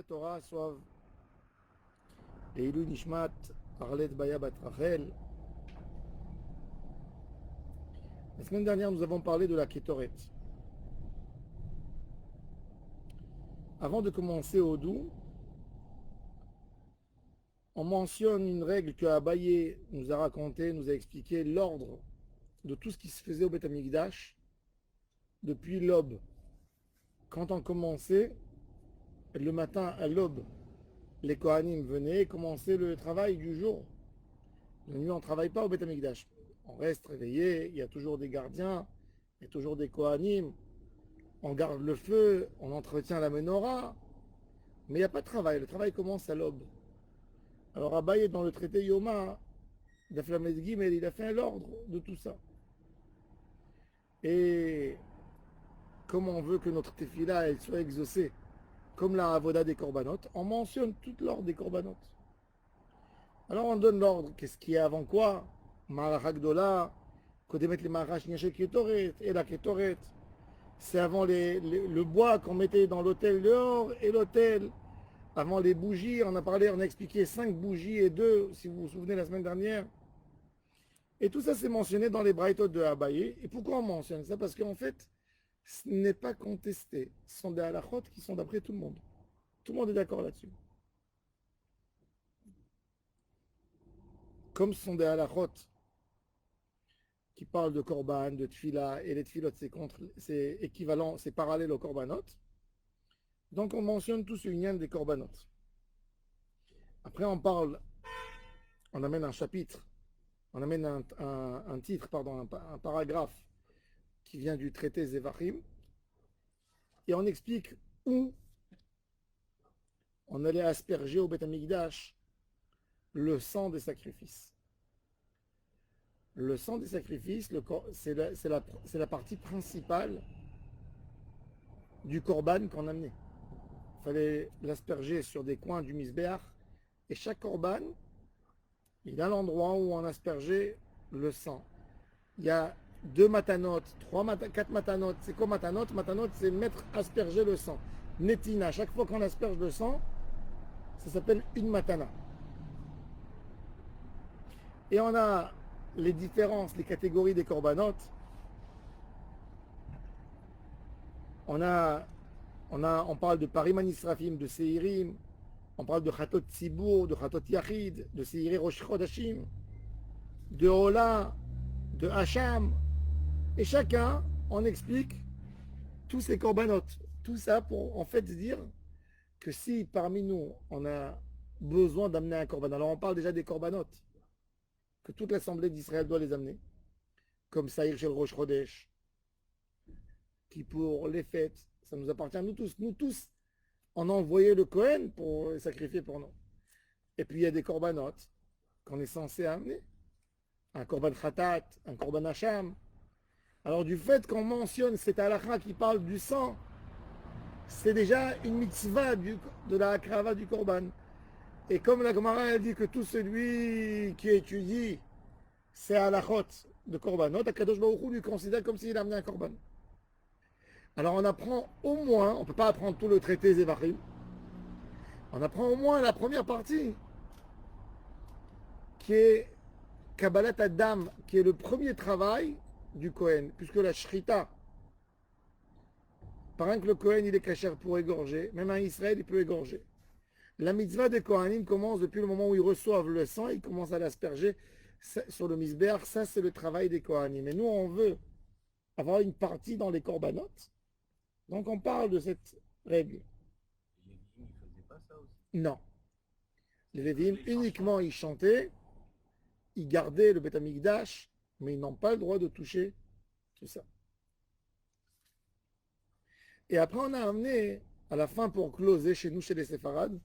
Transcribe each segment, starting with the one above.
Sefer Torah Soav Leilou Nishmat Arlet Baya Bat Rachel. La semaine dernière, nous avons parlé de la Kétoret. Avant de commencer au doux, on mentionne une règle que Abaye nous a raconté, nous a expliqué l'ordre de tout ce qui se faisait au Beth Amikdash depuis l'aube. Quand on commençait, le matin à l'aube, les Kohanim venaient commencer le travail du jour. La nuit, on ne travaille pas au Beth Amikdash. On reste réveillé, il y a toujours des gardiens, il y a toujours des Kohanim. On garde le feu, on entretient la menorah, mais il n'y a pas de travail. Le travail commence à l'aube. Alors Abaye, dans le traité Yoma d'Aflamed Gimel, il a fait l'ordre de tout ça. Et comme on veut que notre tefila elle soit exaucée, comme la avoda des corbanotes, on mentionne toute l'ordre des corbanotes. Alors on donne l'ordre, qu'est-ce qui est avant quoi? Maracha Gdola, Kodemet le Marash Nyashel Ketoret, et la Ketoret. C'est avant le bois qu'on mettait dans l'autel dehors et l'autel. Avant les bougies, on a parlé, on a expliqué 5 bougies et 2, si vous vous souvenez la semaine dernière. Et tout ça, c'est mentionné dans les braïtot de Abaye. Et pourquoi on mentionne ça? Parce qu'en fait, ce n'est pas contesté. Ce sont des halachot qui sont d'après tout le monde. Tout le monde est d'accord là-dessus. Comme ce sont des halachot qui parlent de korban, de tfila, et les tfilot, c'est équivalent, c'est parallèle au korbanot. Donc on mentionne tous une union des korbanot. Après on parle, on amène un chapitre, on amène un titre, pardon, un paragraphe qui vient du traité Zevachim, et on explique où on allait asperger au Beth Amikdash le sang des sacrifices. Le sang des sacrifices, c'est la partie principale du korban qu'on amenait. Il fallait l'asperger sur des coins du misbéach, et chaque korban, il a l'endroit où on aspergeait le sang. Il y a 2 matanotes, 4 matanotes. C'est quoi matanotes? Matanotes, c'est mettre asperger le sang. Netina, chaque fois qu'on asperge le sang, ça s'appelle une matana. Et on a les différences, les catégories des corbanotes. On parle de Pariman Israfim, de Seirim. On parle de Chatot Tzibour, de Chatot Yachid, de Seiri Rosh Chodashim, de Ola, de Hacham. Et chacun, on explique tous ces corbanotes. Tout ça pour en fait dire que si parmi nous, on a besoin d'amener un corban, alors on parle déjà des corbanotes, que toute l'Assemblée d'Israël doit les amener, comme Saïr Shel Rosh Chodesh, qui pour les fêtes, ça nous appartient, nous tous. Nous tous, on a envoyé le Cohen pour sacrifier pour nous. Et puis il y a des corbanotes qu'on est censé amener. Un korban khatat, un korban hacham. Alors du fait qu'on mentionne cette halakha qui parle du sang, c'est déjà une mitzvah de la akrava du korban. Et comme la Gemara dit que tout celui qui étudie ces halachot de korbanot, Akadosh Baruch Hu lui considère comme s'il amenait un korban. Alors on apprend au moins, on ne peut pas apprendre tout le traité Zevachim, on apprend au moins la première partie qui est Kabbalat Adam, qui est le premier travail du Kohen, puisque la Shrita, par un que le Kohen il est cachère pour égorger, même un Israël il peut égorger. La mitzvah des Kohanim commence depuis le moment où ils reçoivent le sang, ils commencent à l'asperger sur le misbéach. Ça, c'est le travail des Kohanim. Mais nous, on veut avoir une partie dans les corbanotes. Donc, on parle de cette règle. Les Lévi'im, ils faisaient pas ça aussi. Non. Les Lévi'im, uniquement, ils chantaient, ils gardaient le Beth Amikdash, mais ils n'ont pas le droit de toucher tout ça. Et après, on a amené, à la fin, pour closer chez nous, chez les Séfarades,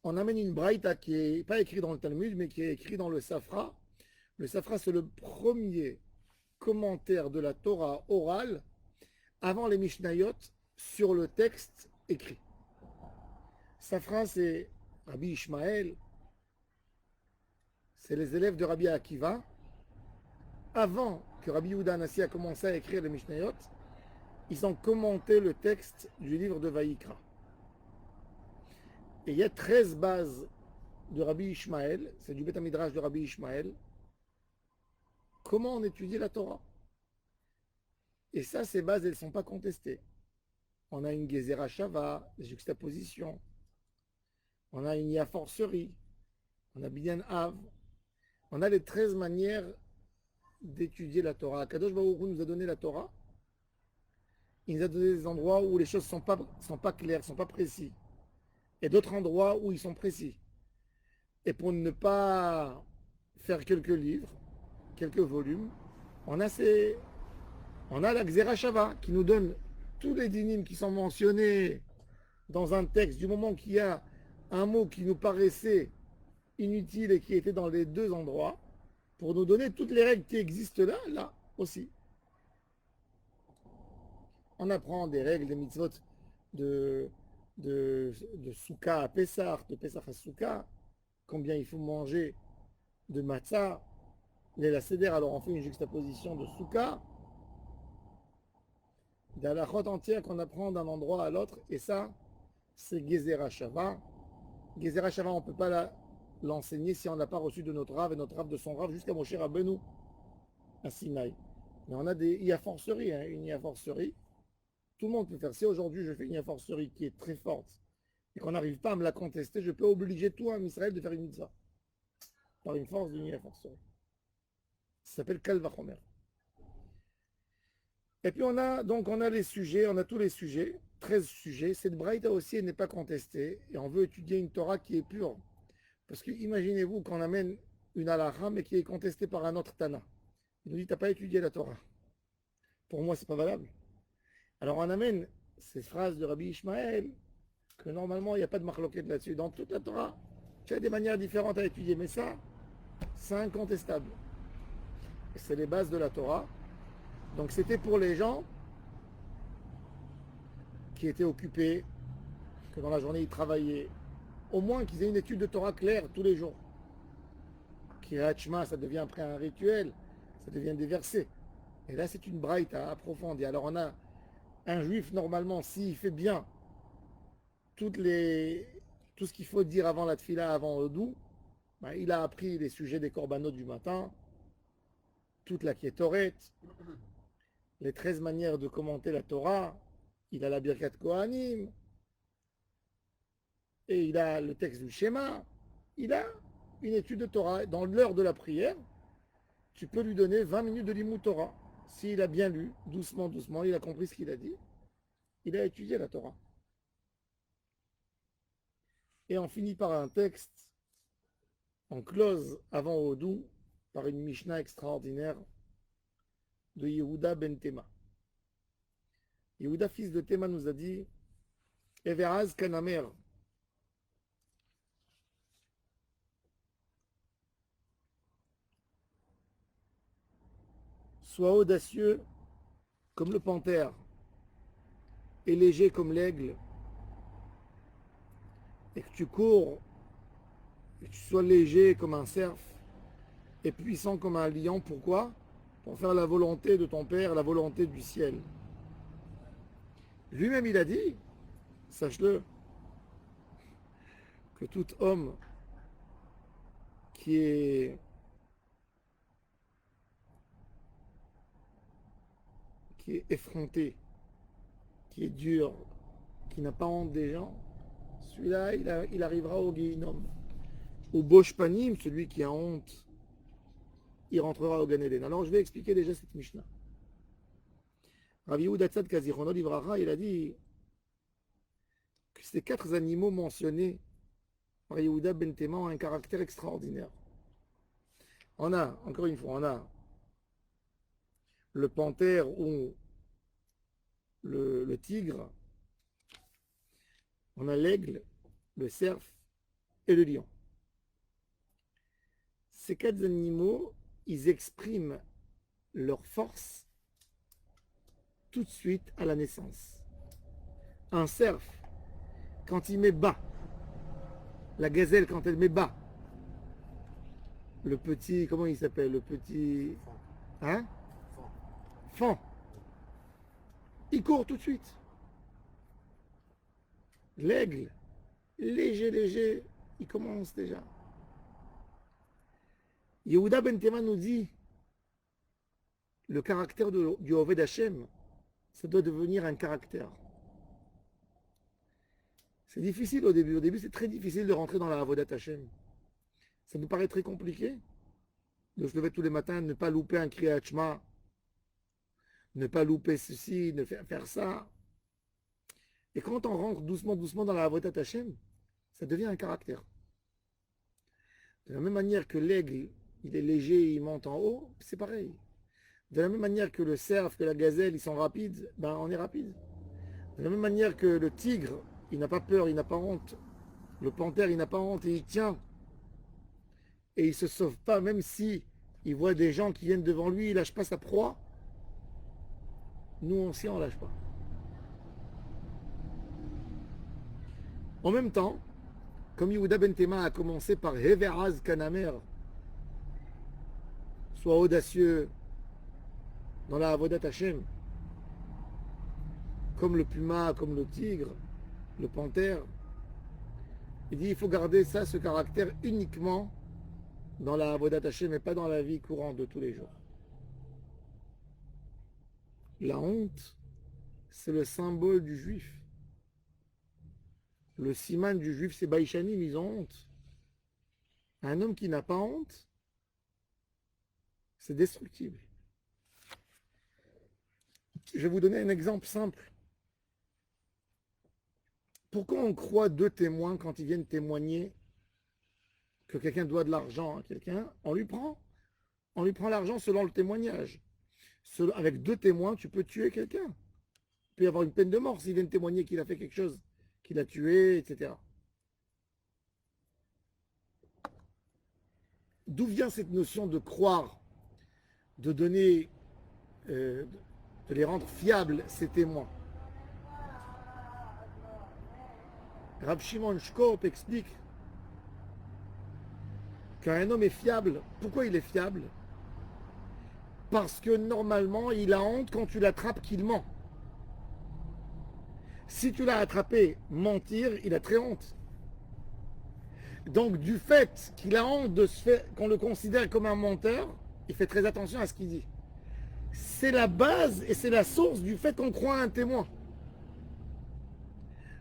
on amène une braïta qui n'est pas écrite dans le Talmud, mais qui est écrite dans le Safra. Le Safra, c'est le premier commentaire de la Torah orale avant les Mishnayot sur le texte écrit. Safra, c'est Rabbi Ishmael, c'est les élèves de Rabbi Akiva. Avant que Rabbi Yehuda Anassi a commencé à écrire les Mishnayot, ils ont commenté le texte du livre de Vaïkra. Et il y a 13 bases de Rabbi Ishmael, c'est du Beth Midrash de Rabbi Ishmael, comment on étudie la Torah. Et ça, ces bases, elles ne sont pas contestées. On a une Gezerah Shava, des juxtapositions. On a une Yaforcerie. On a Binyan Av. On a les 13 manières d'étudier la Torah. Kadosh Baruch Hu nous a donné la Torah. Il nous a donné des endroits où les choses ne sont pas claires, ne sont pas précis. Et d'autres endroits où ils sont précis. Et pour ne pas faire quelques livres, quelques volumes, on a la Xera Shava qui nous donne tous les dynimes qui sont mentionnés dans un texte, du moment qu'il y a un mot qui nous paraissait inutile et qui était dans les deux endroits, pour nous donner toutes les règles qui existent là aussi. On apprend des règles, des mitzvot de Souka à Pessah, de Pessah à Souka, combien il faut manger de matzah, les Seder, alors on fait une juxtaposition de Souka, de la halachot entière qu'on apprend d'un endroit à l'autre, et ça, c'est Gezerah Shava. Gezerah Shava, on ne peut pas l'enseigner si on n'a pas reçu de notre Rav et notre Rav de son Rav jusqu'à Moshe Rabbeinu à Sinaï. Mais on a des Iaforceries, une Iaforcerie. Tout le monde peut faire. Si aujourd'hui je fais une Iaforcerie qui est très forte et qu'on n'arrive pas à me la contester, je peux obliger tout un Israël de faire une mitzvah par une force d'une Iaforcerie. Ça s'appelle Kal Vachomer. Et puis on a les sujets, on a tous les sujets, 13 sujets. Cette braïta aussi elle n'est pas contestée et on veut étudier une Torah qui est pure. Parce que imaginez-vous qu'on amène une halakha mais qui est contestée par un autre Tana. Il nous dit t'as pas étudié la Torah. Pour moi c'est pas valable. Alors on amène ces phrases de Rabbi Ishmael que normalement il n'y a pas de marloquette là-dessus. Dans toute la Torah, tu as des manières différentes à étudier, mais ça, c'est incontestable. Et c'est les bases de la Torah. Donc c'était pour les gens qui étaient occupés, que dans la journée ils travaillaient, au moins qu'ils aient une étude de Torah claire tous les jours. Kirat Shema, ça devient après un rituel, ça devient des versets. Et là c'est une braïta approfondie. Alors on a un juif normalement, s'il fait bien tout ce qu'il faut dire avant la tfila, avant Odou, ben, il a appris les sujets des korbanot du matin, toute la Kétoret, les 13 manières de commenter la Torah, il a la Birkat Kohanim, et il a le texte du schéma, il a une étude de Torah. Dans l'heure de la prière, tu peux lui donner 20 minutes de Limud Torah. S'il a bien lu, doucement, doucement, il a compris ce qu'il a dit, il a étudié la Torah. Et on finit par un texte, on close avant Odou, par une Mishnah extraordinaire de Yehuda ben Tema. Yehuda, fils de Tema, nous a dit Everaz Kanamer. Sois audacieux comme le panthère et léger comme l'aigle, et que tu cours, et que tu sois léger comme un cerf et puissant comme un lion. Pourquoi? Pour faire la volonté de ton Père, la volonté du ciel. Lui-même, il a dit, sache-le, que tout homme qui est effronté, qui est dur, qui n'a pas honte des gens, celui-là, il arrivera au Guéhinom. Au Bosh Panim, celui qui a honte, il rentrera au Gan Eden. Alors je vais expliquer déjà cette Mishnah. Rav Yehuda Tzad Kazichrono Livracha, il a dit que ces 4 animaux mentionnés par Yehuda ben Tema ont un caractère extraordinaire. On a, encore une fois, on a le panthère ou le tigre, on a l'aigle, le cerf et le lion. Ces 4 animaux, ils expriment leur force tout de suite à la naissance. Un cerf, quand il met bas, la gazelle quand elle met bas, le petit, comment il s'appelle, le petit, hein, fan, il il court tout de suite. L'aigle, léger, léger, il commence déjà. Yehuda Ben Tema nous dit, le caractère du Oved Hashem, ça doit devenir un caractère. C'est difficile au début. Au début, c'est très difficile de rentrer dans la Avodat Hashem. Ça nous paraît très compliqué de se lever tous les matins, ne pas louper un Kriyat Shema, ne pas louper ceci, ne faire ça. Et quand on rentre doucement, doucement dans la Avodat Hashem, ça devient un caractère. De la même manière que l'aigle, il est léger, il monte en haut, c'est pareil. De la même manière que le cerf, que la gazelle, ils sont rapides, ben on est rapide. De la même manière que le tigre, il n'a pas peur, il n'a pas honte. Le panthère, il n'a pas honte et il tient. Et il ne se sauve pas, même si il voit des gens qui viennent devant lui, il ne lâche pas sa proie. Nous, on ne lâche pas. En même temps, comme Yehuda Ben Tema a commencé par Heveraz Kanamer, sois audacieux dans la Avodat Hashem, comme le puma, comme le tigre, le panthère. Il dit il faut garder ça, ce caractère uniquement dans la Avodat Hashem, mais pas dans la vie courante de tous les jours. La honte, c'est le symbole du juif. Le siman du juif, c'est Baïchanim, ils ont honte. Un homme qui n'a pas honte, c'est destructible. Je vais vous donner un exemple simple. Pourquoi on croit deux témoins quand ils viennent témoigner que quelqu'un doit de l'argent à quelqu'un? On lui prend l'argent selon le témoignage. Avec deux témoins, tu peux tuer quelqu'un. Il peut y avoir une peine de mort s'ils viennent témoigner qu'il a fait quelque chose, qu'il a tué, etc. D'où vient cette notion de croire, de donner, de les rendre fiables, ces témoins? Rab Shimon Shkop explique qu'un homme est fiable. Pourquoi il est fiable? Parce que normalement, il a honte quand tu l'attrapes qu'il ment. Si tu l'as attrapé mentir, il a très honte. Donc du fait qu'il a honte de se faire, qu'on le considère comme un menteur, il fait très attention à ce qu'il dit. C'est la base et c'est la source du fait qu'on croit à un témoin.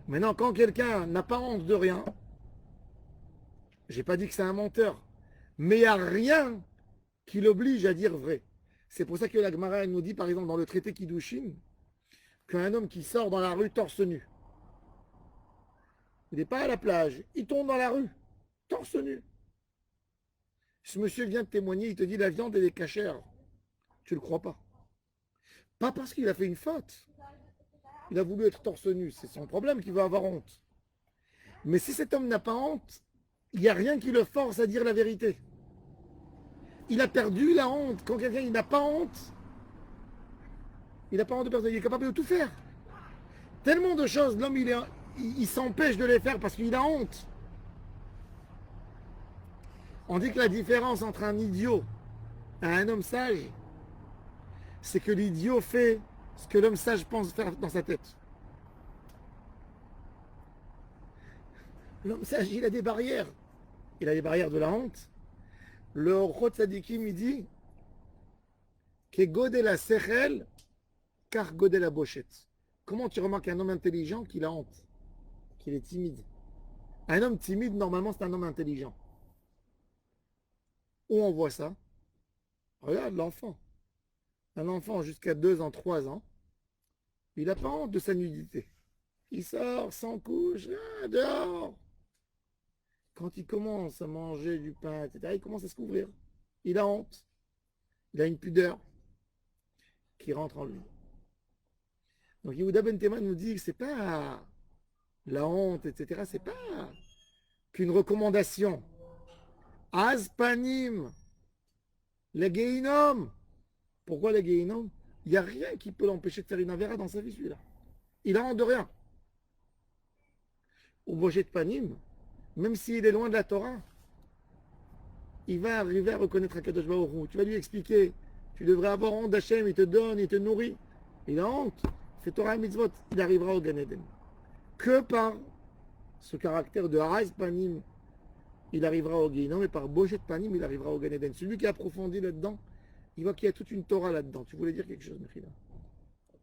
Maintenant, quand quelqu'un n'a pas honte de rien, j'ai pas dit que c'est un menteur, mais il n'y a rien qui l'oblige à dire vrai. C'est pour ça que la Gemara nous dit, par exemple, dans le traité Kiddushin, qu'un homme qui sort dans la rue torse nu, il n'est pas à la plage, il tombe dans la rue, torse nu. Ce monsieur vient de témoigner, il te dit la viande elle est cachère. Tu ne le crois pas. Pas parce qu'il a fait une faute. Il a voulu être torse nu, c'est son problème qu'il va avoir honte. Mais si cet homme n'a pas honte, il n'y a rien qui le force à dire la vérité. Il a perdu la honte. Quand quelqu'un n'a pas honte, il n'a pas honte de personne, il est capable de tout faire. Tellement de choses, l'homme il s'empêche de les faire parce qu'il a honte. On dit que la différence entre un idiot et un homme sage, c'est que l'idiot fait ce que l'homme sage pense faire dans sa tête. L'homme sage, il a des barrières. Il a les barrières de la honte. Le Chot Tzadikim, il dit que godel la sechel, car godel la bochette. Comment tu remarques un homme intelligent qu'il a honte, qu'il est timide? Un homme timide, normalement, c'est un homme intelligent. Où on voit ça? Regarde l'enfant. Un enfant jusqu'à 2 ans, 3 ans, il n'a pas honte de sa nudité. Il sort sans couche, dehors. Quand il commence à manger du pain, etc., il commence à se couvrir. Il a honte. Il a une pudeur qui rentre en lui. Donc Yehuda Ben Tema nous dit que ce n'est pas la honte, etc., c'est pas qu'une recommandation. Aspanim, les Gehinom. Pourquoi les Gehinom? Il n'y a rien qui peut l'empêcher de faire une avéra dans sa vie, celui-là. Il a honte de rien. Au Bochet de Panim, même s'il est loin de la Torah, il va arriver à reconnaître Akadosh Baruch Hu. Tu vas lui expliquer, tu devrais avoir honte d'Hachem, il te donne, il te nourrit. Il a honte. fait Torah et mitzvot, il arrivera au Gan Eden. Que par ce caractère de Haraz Panim, il arrivera au Guéhinom, et par Bochet Panim, il arrivera au Gan Eden. Celui qui a approfondi là-dedans, il voit qu'il y a toute une Torah là-dedans. Tu voulais dire quelque chose, Mechila?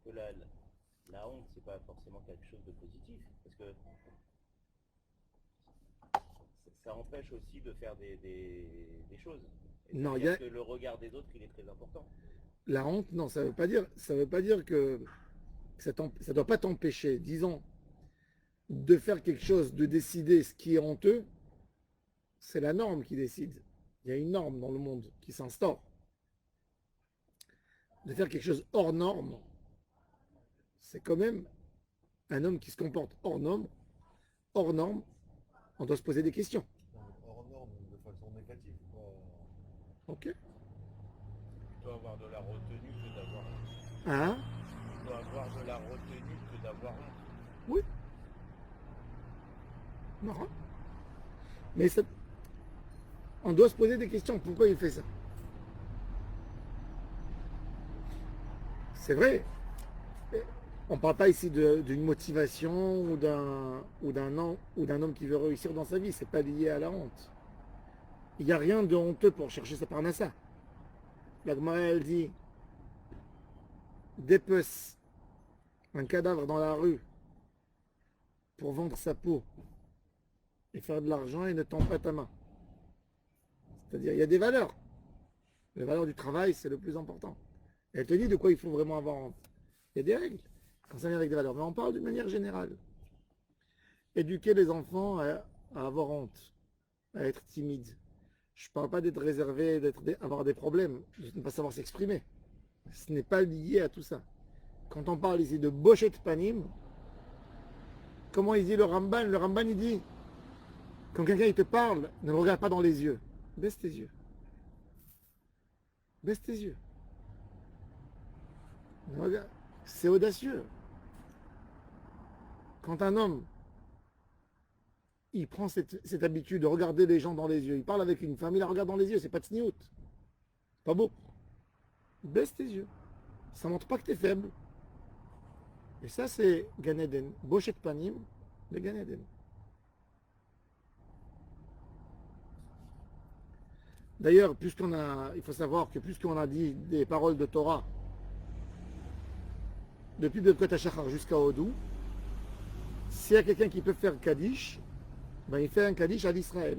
Que la honte, c'est pas forcément quelque chose de positif, parce que ça empêche aussi de faire des choses. Et Non, il y dire a que le regard des autres, il est très important. la honte. Non, ça veut pas dire que ça ne doit pas t'empêcher, disons, de faire quelque chose, de décider ce qui est honteux. C'est la norme qui décide. Il y a une norme dans le monde qui s'instaure. De faire quelque chose hors norme, c'est quand même un homme qui se comporte hors norme, on doit se poser des questions. Hors norme de façon négative. Ok. Tu dois avoir de la retenue que d'avoir honte. Hein? Tu dois avoir de la retenue que d'avoir honte. Oui. Marrant. Mais ça, on doit se poser des questions. Pourquoi il fait ça? C'est vrai. On ne parle pas ici d'une motivation ou d'un homme qui veut réussir dans sa vie. Ce n'est pas lié à la honte. Il n'y a rien de honteux pour chercher sa parnassa. La Gemara, elle dit, dépece un cadavre dans la rue pour vendre sa peau et faire de l'argent et ne tends pas ta main. C'est-à-dire, il y a des valeurs. Les valeurs du travail, c'est le plus important. Elle te dit de quoi il faut vraiment avoir honte. Il y a des règles quand ça vient avec des valeurs. Mais on parle d'une manière générale. Éduquer les enfants à avoir honte, à être timide. Je ne parle pas d'être réservé, avoir des problèmes, de ne pas savoir s'exprimer. Ce n'est pas lié à tout ça. Quand on parle ici de Bochet Panim, comment il dit le Ramban? Le Ramban, il dit, quand quelqu'un il te parle, ne le regarde pas dans les yeux. Baisse tes yeux. Baisse tes yeux. C'est audacieux. Quand un homme, il prend cette habitude de regarder les gens dans les yeux, il parle avec une femme, il la regarde dans les yeux, c'est pas tsniout. Pas beau. Baisse tes yeux. Ça montre pas que tu es faible. Et ça, c'est Gan Eden. Bochet Panim, le Gan Eden. D'ailleurs, il faut savoir que puisqu'on a dit des paroles de Torah, depuis Birkat HaShachar jusqu'à Odou, s'il y a quelqu'un qui peut faire Kaddish, ben il fait un Kaddish à l'Israël.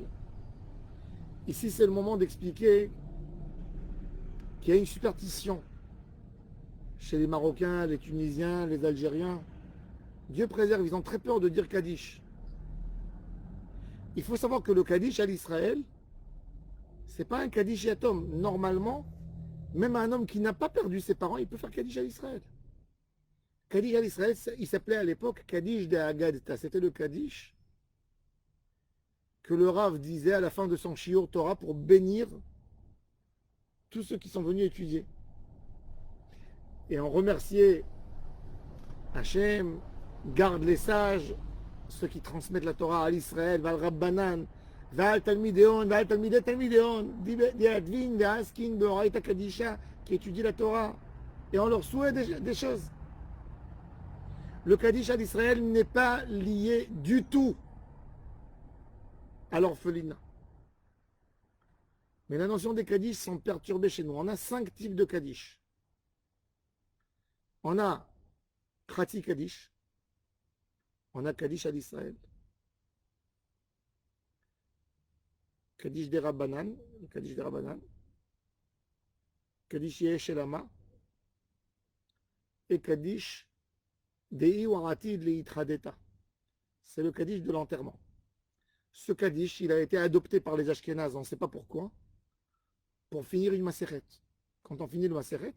Ici, c'est le moment d'expliquer qu'il y a une superstition chez les Marocains, les Tunisiens, les Algériens. Dieu préserve, ils ont très peur de dire Kaddish. Il faut savoir que le Kaddish à l'Israël, c'est pas un Kaddish yatom. Normalement, même un homme qui n'a pas perdu ses parents, il peut faire Kaddish à l'Israël. Kaddish à l'Israël, il s'appelait à l'époque Kaddish de Agadta. C'était le Kaddish que le Rav disait à la fin de son Shiur Torah pour bénir tous ceux qui sont venus étudier. Et en remercier Hachem, garde les sages, ceux qui transmettent la Torah à l'Israël, Val Rabbanan, Val Talmideon, Val Talmidei Talmideon, Diadvin, Ve'askin, Be'oraita Kadisha, qui étudient la Torah. Et on leur souhaite des choses. Le Kaddish à l'Israël n'est pas lié du tout à l'orphelinat. Mais la notion des Kaddish sont perturbées chez nous. On a 5 types de Kaddish. On a Khati Kaddish. On a Kaddish à l'Israël. Kaddish des Rabbanan. Kaddish des Rabbanan. Kaddish Yeshelama. Et Kaddish Dei Waratid Leitradeta. C'est le Kaddish de l'enterrement. Ce Kaddish, il a été adopté par les Ashkénazes, on ne sait pas pourquoi, pour finir une Maseret. Quand on finit le Maseret,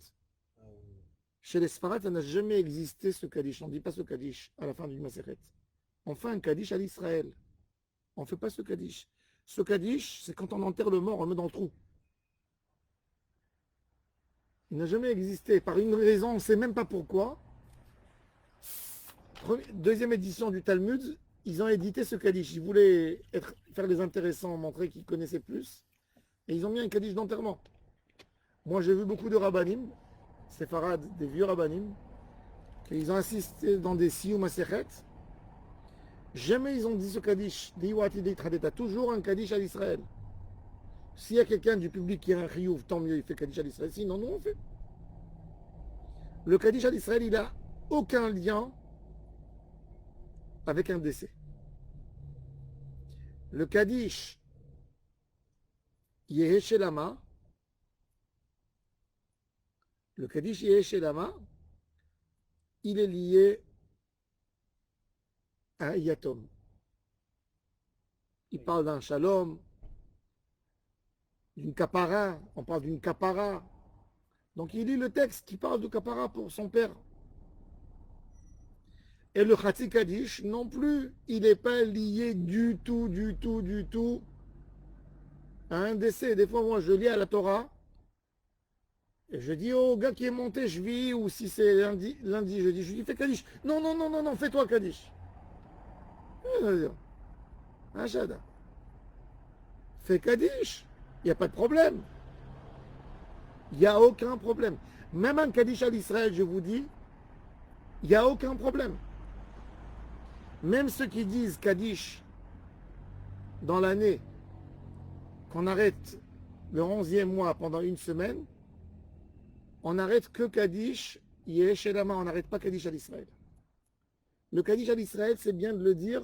chez les Sfarad, ça n'a jamais existé ce Kaddish. On ne dit pas ce Kaddish à la fin d'une Maseret. On fait un Kaddish à l'Israël. On ne fait pas ce Kaddish. Ce Kaddish, c'est quand on enterre le mort, on le met dans le trou. Il n'a jamais existé. Par une raison, on ne sait même pas pourquoi. Deuxième édition du Talmud, ils ont édité ce Kaddish. Ils voulaient faire les intéressants, montrer qu'ils connaissaient plus. Et ils ont mis un Kaddish d'enterrement. Moi, j'ai vu beaucoup de rabbanim, séfarades, des vieux rabbanim, qu'ils ont assisté dans des Siyum Masechet, jamais ils ont dit ce Kaddish. T'as toujours un Kaddish à l'Israël. S'il y a quelqu'un du public qui a un Chiyuv, tant mieux, il fait Kaddish à l'Israël. Sinon, nous, on fait. Le Kaddish à l'Israël, il n'a aucun lien avec un décès. Le Kaddish Yeheshelama, le Kaddish Yeheshelama, il est lié à Yatom. Il parle d'un shalom, d'une kapara, on parle d'une kapara. Donc il lit le texte qui parle de kapara pour son père. Et le Khatsi Kaddish non plus, il n'est pas lié du tout à un décès. Des fois, moi, je lis à la Torah et je dis au gars qui est monté, je vis, ou si c'est lundi, je dis, fais Kaddish. Non, fais-toi Kaddish. Hachada. Fais Kaddish. Il n'y a pas de problème. Il n'y a aucun problème. Même un Kaddish à l'Israël, je vous dis, il n'y a aucun problème. Même ceux qui disent Kaddish dans l'année, qu'on arrête le 11e mois pendant une semaine, on n'arrête que Kaddish, Yeheshelama, on n'arrête pas Kaddish à l'Israël. Le Kaddish à l'Israël, c'est bien de le dire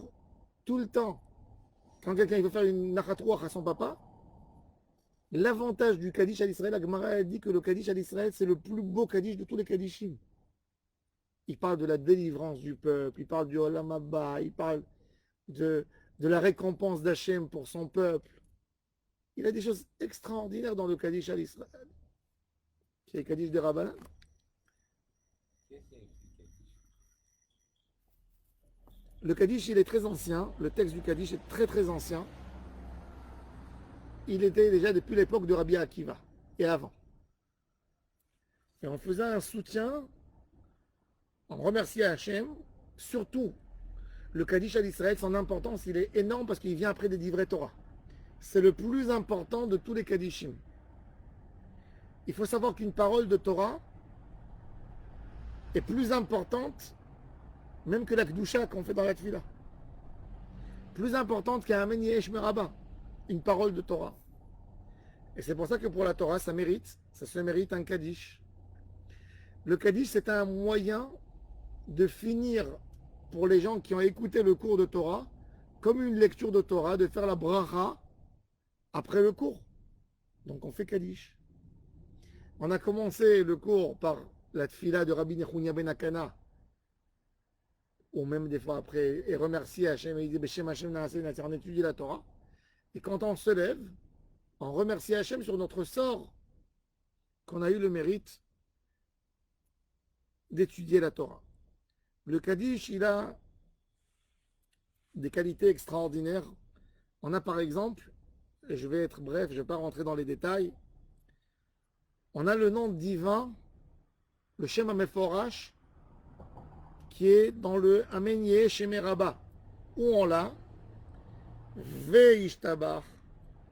tout le temps. Quand quelqu'un veut faire une nachatrouach à son papa, l'avantage du Kaddish à l'Israël, la Gemara a dit que le Kaddish à l'Israël, c'est le plus beau Kaddish de tous les Kaddishim. Il parle de la délivrance du peuple, il parle du Olam Haba, il parle de la récompense d'Hachem pour son peuple. Il a des choses extraordinaires dans le Kaddish à l'Israël. C'est le Kaddish des Rabbanan. Le Kaddish, il est très ancien. Le texte du Kaddish est très ancien. Il était déjà depuis l'époque de Rabbi Akiva et avant. Et on faisait un soutien, on remerciait Hachem, surtout le Kaddish à l'Israël, son importance, il est énorme parce qu'il vient après des livrets Torah. C'est le plus important de tous les Kaddishim. Il faut savoir qu'une parole de Torah est plus importante même que la Kedusha qu'on fait dans la Tfila. Plus importante qu'un Amen Yesh Meraba, une parole de Torah. Et c'est pour ça que pour la Torah, ça se mérite un Kaddish. Le Kaddish, c'est un moyen de finir pour les gens qui ont écouté le cours de Torah, comme une lecture de Torah, de faire la bracha après le cours. Donc on fait Kaddish. On a commencé le cours par la tfila de Rabbi Nechounia ben Akana, ou même des fois après, et remercier Hachem, et il dit Beshem Hachem Naaseh, on étudie la Torah. Et quand on se lève, on remercie Hachem sur notre sort, qu'on a eu le mérite d'étudier la Torah. Le Kaddish, il a des qualités extraordinaires. On a par exemple, et je vais être bref, je ne vais pas rentrer dans les détails, on a le nom divin, le Shem HaMeforash, qui est dans le Amen Yesh Meraba, où on l'a Veishtabach,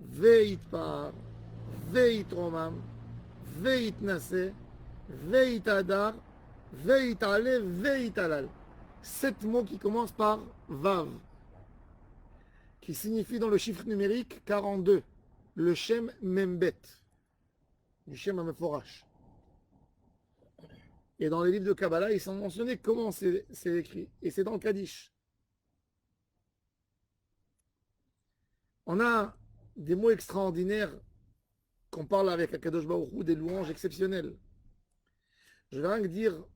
Veitpar, Veitromam, Veitnase, Veitadar, Veitale, Veitalal. 7 mots qui commencent par Vav, qui signifie dans le chiffre numérique 42, le Shem Membet, du Shem HaMeforash. Et dans les livres de Kabbalah, ils sont mentionnés comment c'est écrit. Et c'est dans le Kaddish. On a des mots extraordinaires qu'on parle avec Akadosh Baruch Hu, des louanges exceptionnelles. Je vais rien que dire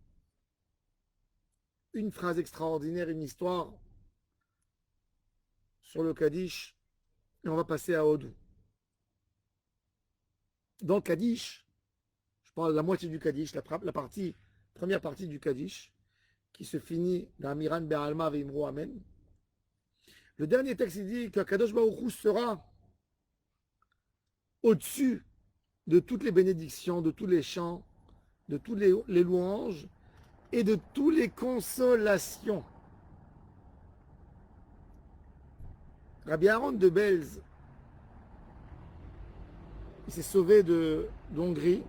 une phrase extraordinaire, une histoire sur le Kaddish, et on va passer à Odou. Dans le Kaddish, je parle de la moitié du Kaddish, la première partie du Kaddish, qui se finit dans Miran Be'alma Ve'imru Amen. Le dernier texte, il dit que Kadosh Baruch Hu sera au-dessus de toutes les bénédictions, de tous les chants, de tous les louanges et de toutes les consolations. Rabbi Aaron de Belz, il s'est sauvé d'Hongrie.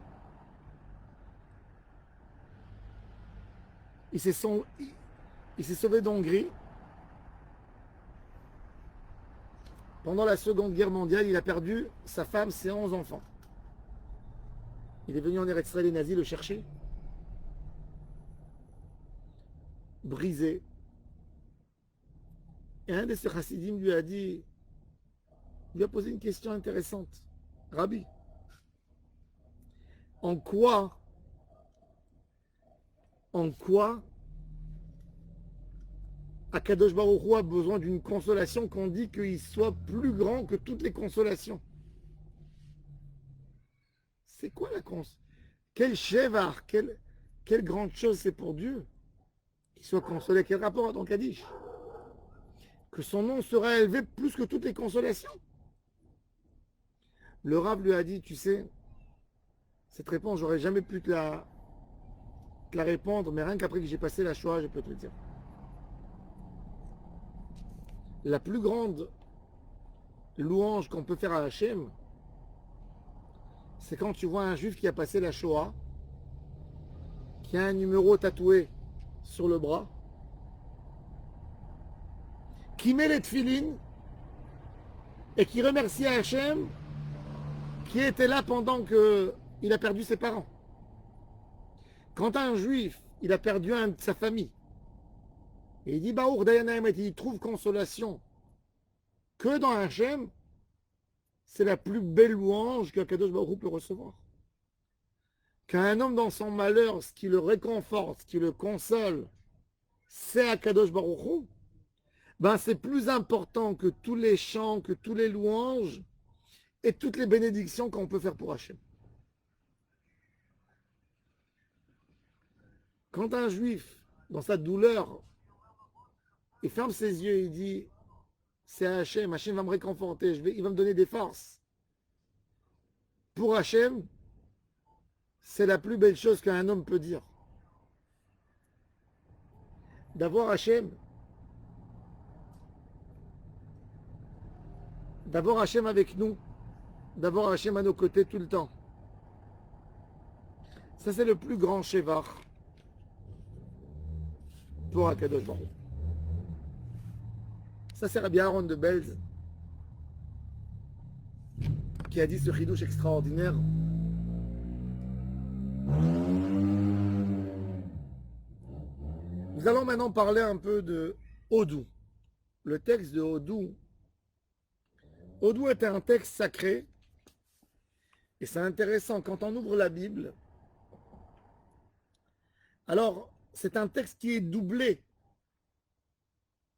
il s'est sauvé d'Hongrie. Pendant la Seconde Guerre mondiale, il a perdu sa femme, ses 11 enfants. Il est venu en Eretz Israël, les nazis le chercher. Brisé. Et un de ces chassidim lui a posé une question intéressante. Rabbi, en quoi Akadosh Baruch Hu a besoin d'une consolation qu'on dit qu'il soit plus grand que toutes les consolations? C'est quoi la consolation? Quel chevar, quelle grande chose c'est pour Dieu qu'il soit consolé. Quel rapport à ton Kaddish? Que son nom sera élevé plus que toutes les consolations. Le Rav lui a dit, tu sais, cette réponse, j'aurais jamais pu te la répondre, mais rien qu'après que j'ai passé la Shoah, je peux te le dire. La plus grande louange qu'on peut faire à Hachem, c'est quand tu vois un juif qui a passé la Shoah, qui a un numéro tatoué sur le bras, qui met les tefilines et qui remercie Hachem qui était là pendant qu'il a perdu ses parents. Quand un juif, il a perdu un de sa famille, et il dit Baour Dayanaim, et il trouve consolation que dans Hachem, c'est la plus belle louange qu'un Kadosh Baruch Hu peut recevoir. Qu'un homme dans son malheur, ce qui le réconforte, ce qui le console, c'est Akadosh Baruch Hu, ben c'est plus important que tous les chants, que tous les louanges et toutes les bénédictions qu'on peut faire pour Hachem. Quand un juif, dans sa douleur, il ferme ses yeux et il dit c'est Hachem, Hachem va me réconforter, il va me donner des forces. Pour Hachem, c'est la plus belle chose qu'un homme peut dire. D'avoir Hachem avec nous, d'avoir Hachem à nos côtés tout le temps. Ça, c'est le plus grand shevar pour Akadosh Baruch Hu. Ça, c'est Rabbi Aaron de Belz qui a dit ce chidouche extraordinaire. Nous allons maintenant parler un peu de Odou. Le texte de Odou. Odou est un texte sacré. Et c'est intéressant, quand on ouvre la Bible, alors c'est un texte qui est doublé.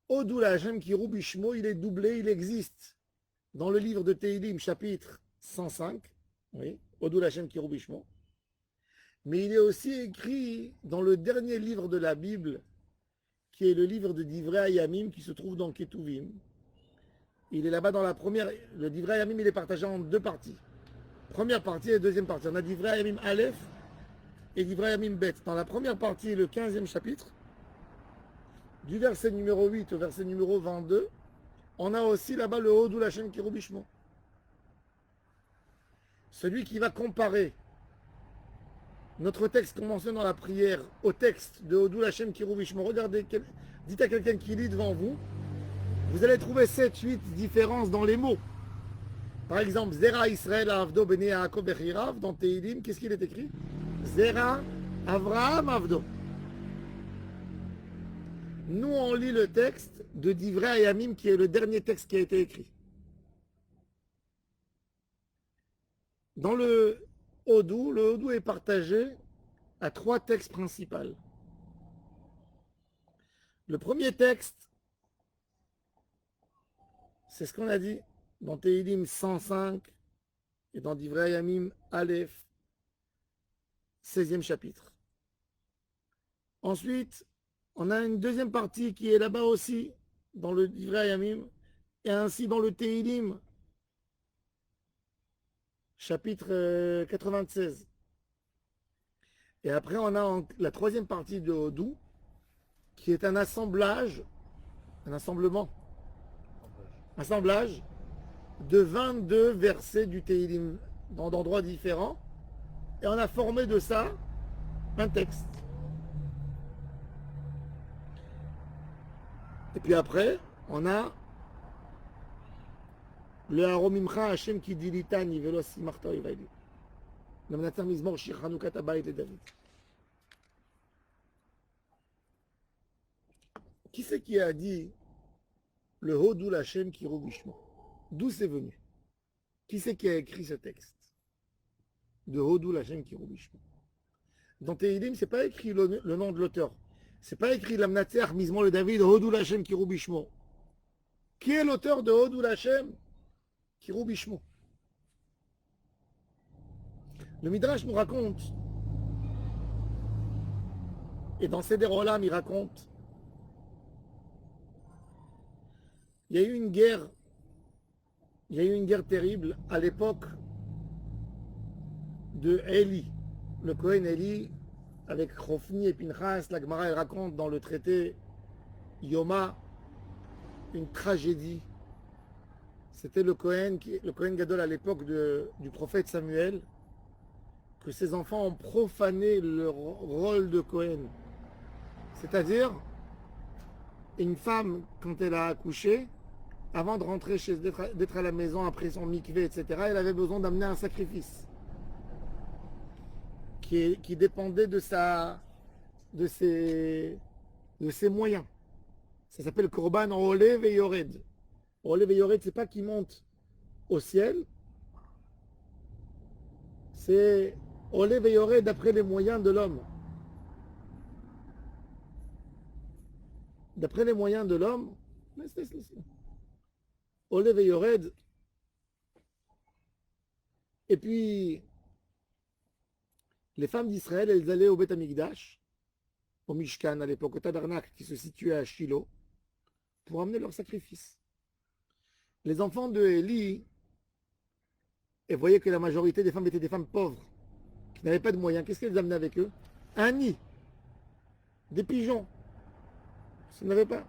Odou la Hashem Kirou Bishmo, il est doublé, il existe dans le livre de Tehilim, chapitre 105. Oui, Odou la Hashem Kirou Bishmo. Mais il est aussi écrit dans le dernier livre de la Bible, qui est le livre de Divrei Hayamim, qui se trouve dans Ketuvim. Il est là-bas dans la première. Le Divrei Hayamim, il est partagé en deux parties. Première partie et deuxième partie. On a Divrei Hayamim Aleph et Divrei Hayamim Bet. Dans la première partie, le 15e chapitre, du verset numéro 8 au verset numéro 22, on a aussi là-bas le Odou Lachem Kirou Bishmo. Celui qui va comparer notre texte qu'on mentionne dans la prière au texte de Odou Lachem Kirou Bishmo. Regardez, dites à quelqu'un qui lit devant vous, vous allez trouver 7-8 différences dans les mots. Par exemple, Zera Israël Avdo Bene Yaakov Bechirav, dans Tehilim, qu'est-ce qu'il est écrit? Zera Avraham Avdo. Nous, on lit le texte de Divrei Hayamim, qui est le dernier texte qui a été écrit. Dans le Odou est partagé à 3 textes principaux. Le premier texte, c'est ce qu'on a dit dans Tehilim 105 et dans Divrei Hayamim Aleph, 16e chapitre. Ensuite, on a une deuxième partie qui est là-bas aussi, dans le Divrei Hayamim, et ainsi dans le Tehilim, chapitre 96. Et après, on a la troisième partie de Odou, qui est un assemblage de 22 versets du Tehilim, dans d'endroits différents, et on a formé de ça un texte. Et puis après, on a le Haromimcha Hashem qui dit Litani velo simarta ivaili. Le Mnatar Mizmor Shir Chanukat Abayit le David. Qui c'est qui a dit le Hodou Hashem qui roubishmo? D'où c'est venu? Qui c'est qui a écrit ce texte de Hodou Hashem qui roubishmo? Dans Tehilim, c'est pas écrit le nom de l'auteur. C'est pas écrit l'Amnater Mizmor le David Hodou Hashem qui roubishmo. Qui est l'auteur de Hodou Hashem qui roubishmo? Le Midrash nous raconte, et dans Seder Olam, il raconte, il y a eu une guerre terrible à l'époque de Eli, le Kohen Eli, avec Chofni et Pinchas. La Gemara, elle raconte dans le traité Yoma une tragédie. C'était le Kohen Gadol à l'époque du prophète Samuel, que ses enfants ont profané le rôle de Kohen. C'est-à-dire, une femme, quand elle a accouché, avant de rentrer d'être à la maison après son mikvé, etc., elle avait besoin d'amener un sacrifice qui dépendait de ses moyens. Ça s'appelle Korban Ole Veyored. Ole Veyored, c'est pas qu'il monte au ciel, c'est Ole Veyored d'après les moyens de l'homme. D'après les moyens de l'homme, Ole Veyored. Et puis, les femmes d'Israël, elles allaient au Beth Amikdash, au Mishkan à l'époque, au Tabernacle qui se situait à Shiloh, pour amener leur sacrifice. Les enfants de Élie, et voyaient que la majorité des femmes étaient des femmes pauvres, qui n'avaient pas de moyens. Qu'est-ce qu'elles amenaient avec eux? Un nid, des pigeons. Ça n'avait pas.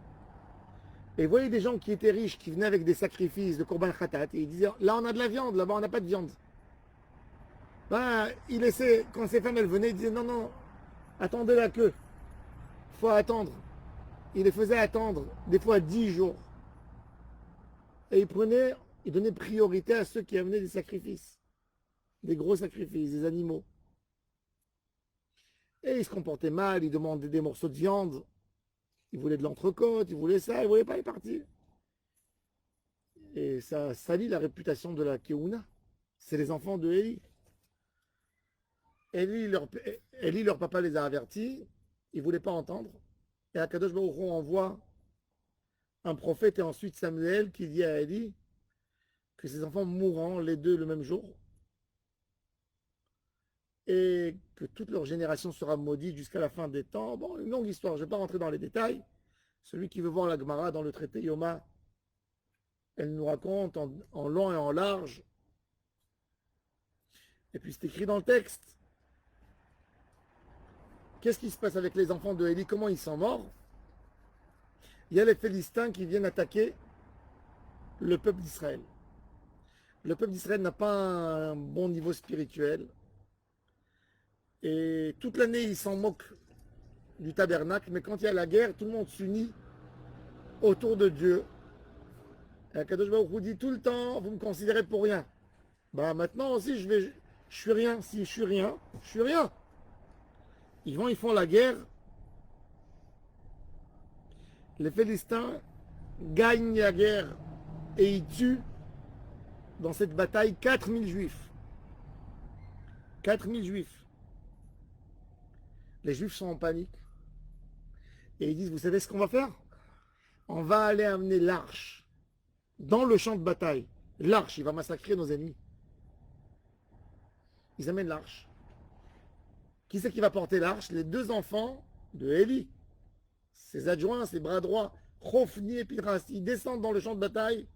Et ils voyaient des gens qui étaient riches, qui venaient avec des sacrifices de Korban Khatat, et ils disaient, là on a de la viande, là-bas on n'a pas de viande. Ben, il laissait, quand ces femmes elles venaient, ils disaient, non, non, attendez la queue, il faut attendre. Il les faisait attendre, des fois 10 jours. Et il donnait priorité à ceux qui amenaient des sacrifices, des gros sacrifices, des animaux. Et ils se comportaient mal, ils demandaient des morceaux de viande, ils voulaient de l'entrecôte, ils voulaient ça, ils ne voulaient pas les partir. Et ça salit la réputation de la Keuna. C'est les enfants de Élie. Élie, leur papa les a avertis, ils ne voulaient pas entendre. Et Akadosh Baruch Hu envoie un prophète et ensuite Samuel qui dit à Élie que ses enfants mourront les deux le même jour et que toute leur génération sera maudite jusqu'à la fin des temps. Bon, une longue histoire, je ne vais pas rentrer dans les détails. Celui qui veut voir la Gemara dans le traité Yoma, elle nous raconte en long et en large. Et puis c'est écrit dans le texte. Qu'est-ce qui se passe avec les enfants de Élie? Comment ils sont morts? Il y a les Philistins qui viennent attaquer le peuple d'Israël. Le peuple d'Israël n'a pas un bon niveau spirituel. Et toute l'année, ils s'en moquent du tabernacle. Mais quand il y a la guerre, tout le monde s'unit autour de Dieu. Et Akadosh Baruch Hu dit tout le temps, vous me considérez pour rien. Bah maintenant aussi, je suis rien. Si je suis rien, je suis rien. Ils font la guerre. Les Philistins gagnent la guerre et ils tuent dans cette bataille 4000 juifs. 4000 juifs. Les juifs sont en panique. Et ils disent, vous savez ce qu'on va faire? On va aller amener l'arche dans le champ de bataille. L'arche, il va massacrer nos ennemis. Ils amènent l'arche. Qui c'est qui va porter l'arche? Les deux enfants de Élie. Ses adjoints, ses bras droits, Chofni et Pinchas. Ils descendent dans le champ de bataille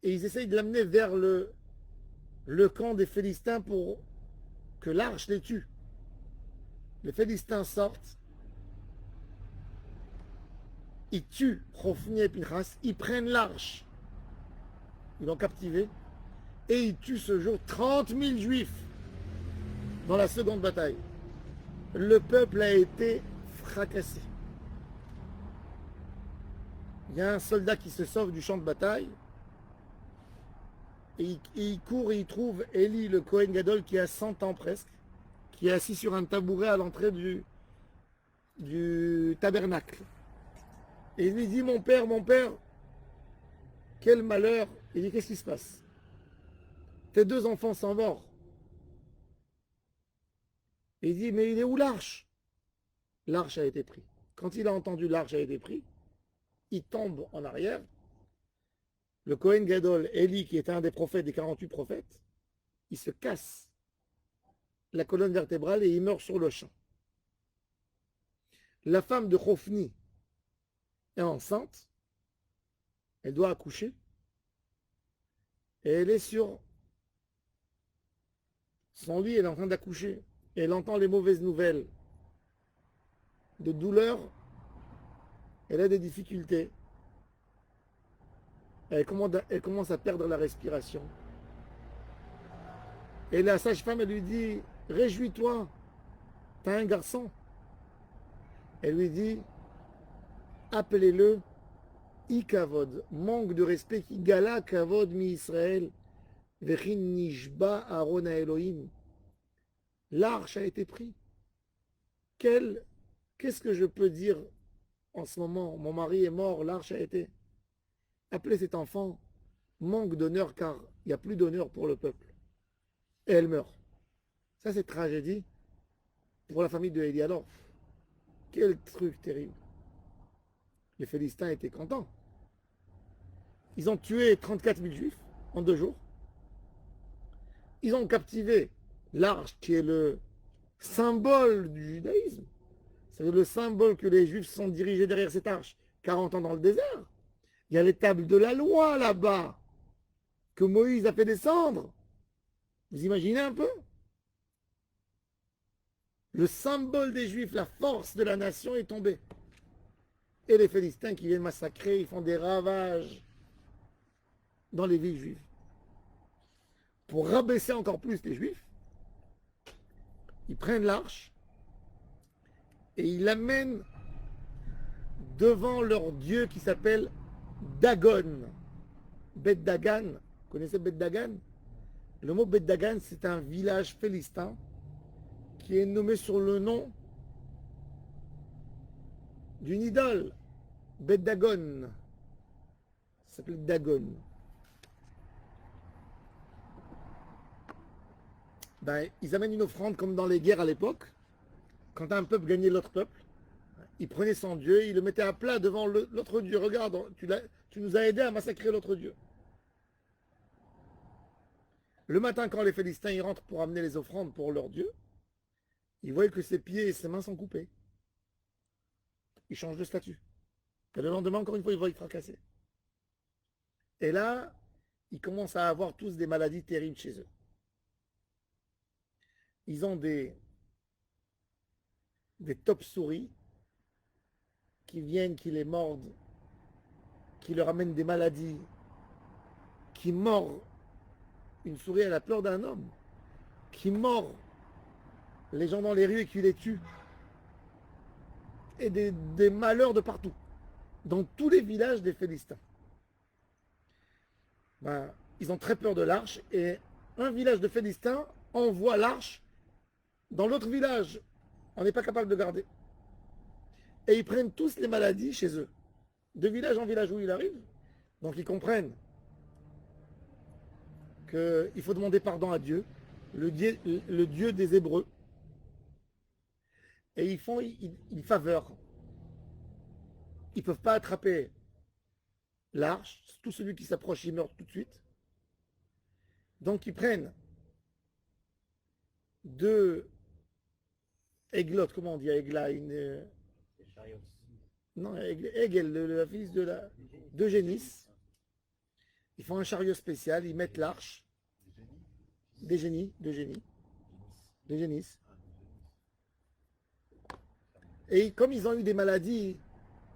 et ils essayent de l'amener vers le camp des Philistins pour que l'arche les tue. Les Philistins sortent. Ils tuent Chofni et Pinchas. Ils prennent l'arche. Ils l'ont captivé. Et ils tuent ce jour 30 000 juifs dans la seconde bataille. Le peuple a été fracassé. il y a un soldat qui se sauve du champ de bataille. Et il court et il trouve Eli, le Kohen Gadol, qui a 100 ans presque, qui est assis sur un tabouret à l'entrée du tabernacle. Et il lui dit, mon père, quel malheur. Il dit, qu'est-ce qui se passe? Tes 2 enfants sont morts. Et il dit, mais il est où l'arche? L'arche a été prise. Quand il a entendu l'arche a été prise, il tombe en arrière. Le Kohen Gadol, Eli, qui était un des prophètes, des 48 prophètes, il se casse la colonne vertébrale et il meurt sur le champ. La femme de Hophni est enceinte, elle doit accoucher, et elle est sur son lit, elle est en train d'accoucher, et elle entend les mauvaises nouvelles de douleur, elle a des difficultés. Elle commence à perdre la respiration. Et la sage-femme, elle lui dit, réjouis-toi, t'as un garçon. Elle lui dit, appelez-le Ikavod, manque de respect, qui gala kavod mi Israël, vechin nishba Aaron à Elohim. L'arche a été prise. Qu'est-ce que je peux dire en ce moment? Mon mari est mort, l'arche a été. Appelez cet enfant manque d'honneur, car il n'y a plus d'honneur pour le peuple. Et elle meurt. Ça, c'est tragédie pour la famille de Eli. Alors, quel truc terrible. Les Philistins étaient contents. Ils ont tué 34 000 juifs en 2 jours. Ils ont captivé l'arche, qui est le symbole du judaïsme. C'est le symbole que les juifs sont dirigés derrière cette arche. 40 ans dans le désert. Il y a les tables de la loi là-bas que Moïse a fait descendre. Vous imaginez un peu? Le symbole des Juifs, la force de la nation est tombée. Et les Philistins qui viennent massacrer, ils font des ravages dans les villes juives. Pour rabaisser encore plus les Juifs, ils prennent l'arche et ils l'amènent devant leur dieu qui s'appelle Dagon. Bet Dagan. Vous connaissez Bet Dagan? Le mot Bet Dagan, c'est un village philistin qui est nommé sur le nom d'une idole, Bet Dagon. Ça s'appelle Dagon. Ben, ils amènent une offrande comme dans les guerres à l'époque. Quand un peuple gagnait l'autre peuple, il prenait son dieu, il le mettait à plat devant l'autre dieu. Regarde, tu nous as aidé à massacrer l'autre dieu. Le matin, quand les Philistins ils rentrent pour amener les offrandes pour leur dieu, ils voient que ses pieds et ses mains sont coupés. Ils changent de statut. Et le lendemain, encore une fois, ils vont y fracasser. Et là, ils commencent à avoir tous des maladies terribles chez eux. Ils ont des top-souris qui viennent, qui les mordent, qui leur amènent des maladies, qui mordent. Une souris, elle a peur d'un homme, qui mord les gens dans les rues et qui les tue. Et des malheurs de partout, dans tous les villages des Philistins. Ben, ils ont très peur de l'arche et un village de Philistins envoie l'arche dans l'autre village. On n'est pas capable de garder. Et ils prennent tous les maladies chez eux. De village en village où ils arrivent. Donc ils comprennent qu'il faut demander pardon à Dieu, le Dieu des Hébreux. Et ils font une faveur. Ils ne peuvent pas attraper l'arche. Tout celui qui s'approche, il meurt tout de suite. Donc ils prennent 2 églottes, comment on dit Égla, non, Egel, le fils de Génis. Ils font un chariot spécial, ils mettent l'arche. De Génis. Et comme ils ont eu des maladies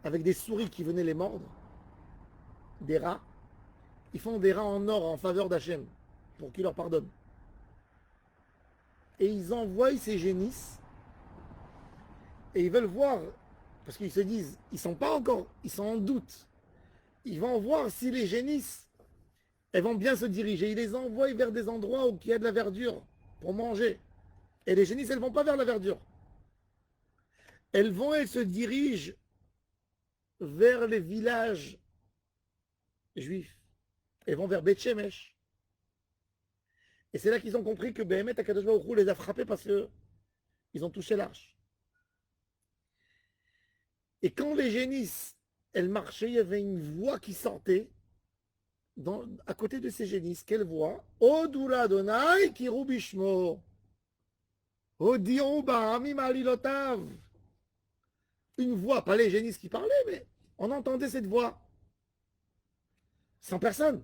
avec des souris qui venaient les mordre, des rats, ils font des rats en or en faveur d'Hachem pour qu'il leur pardonne. Et ils envoient ces génisses et ils veulent voir, parce qu'ils se disent, ils sont pas encore, ils sont en doute. ils vont voir si les génisses, elles vont bien se diriger. Ils les envoient vers des endroits où il y a de la verdure pour manger. Et les génisses, elles ne vont pas vers la verdure. Elles se dirigent vers les villages juifs. Elles vont vers Beth Shemesh. Et c'est là qu'ils ont compris que Béhémet Akadosh Baruch Hu les a frappés parce qu'ils ont touché l'arche. Et quand les génisses, elles marchaient, il y avait une voix qui sortait à côté de ces génisses. Quelle voix? Odula Adonai Kiru Bishmo. Odiru Bahamim Alilotav. Une voix, pas les génisses qui parlaient, mais on entendait cette voix. Sans personne.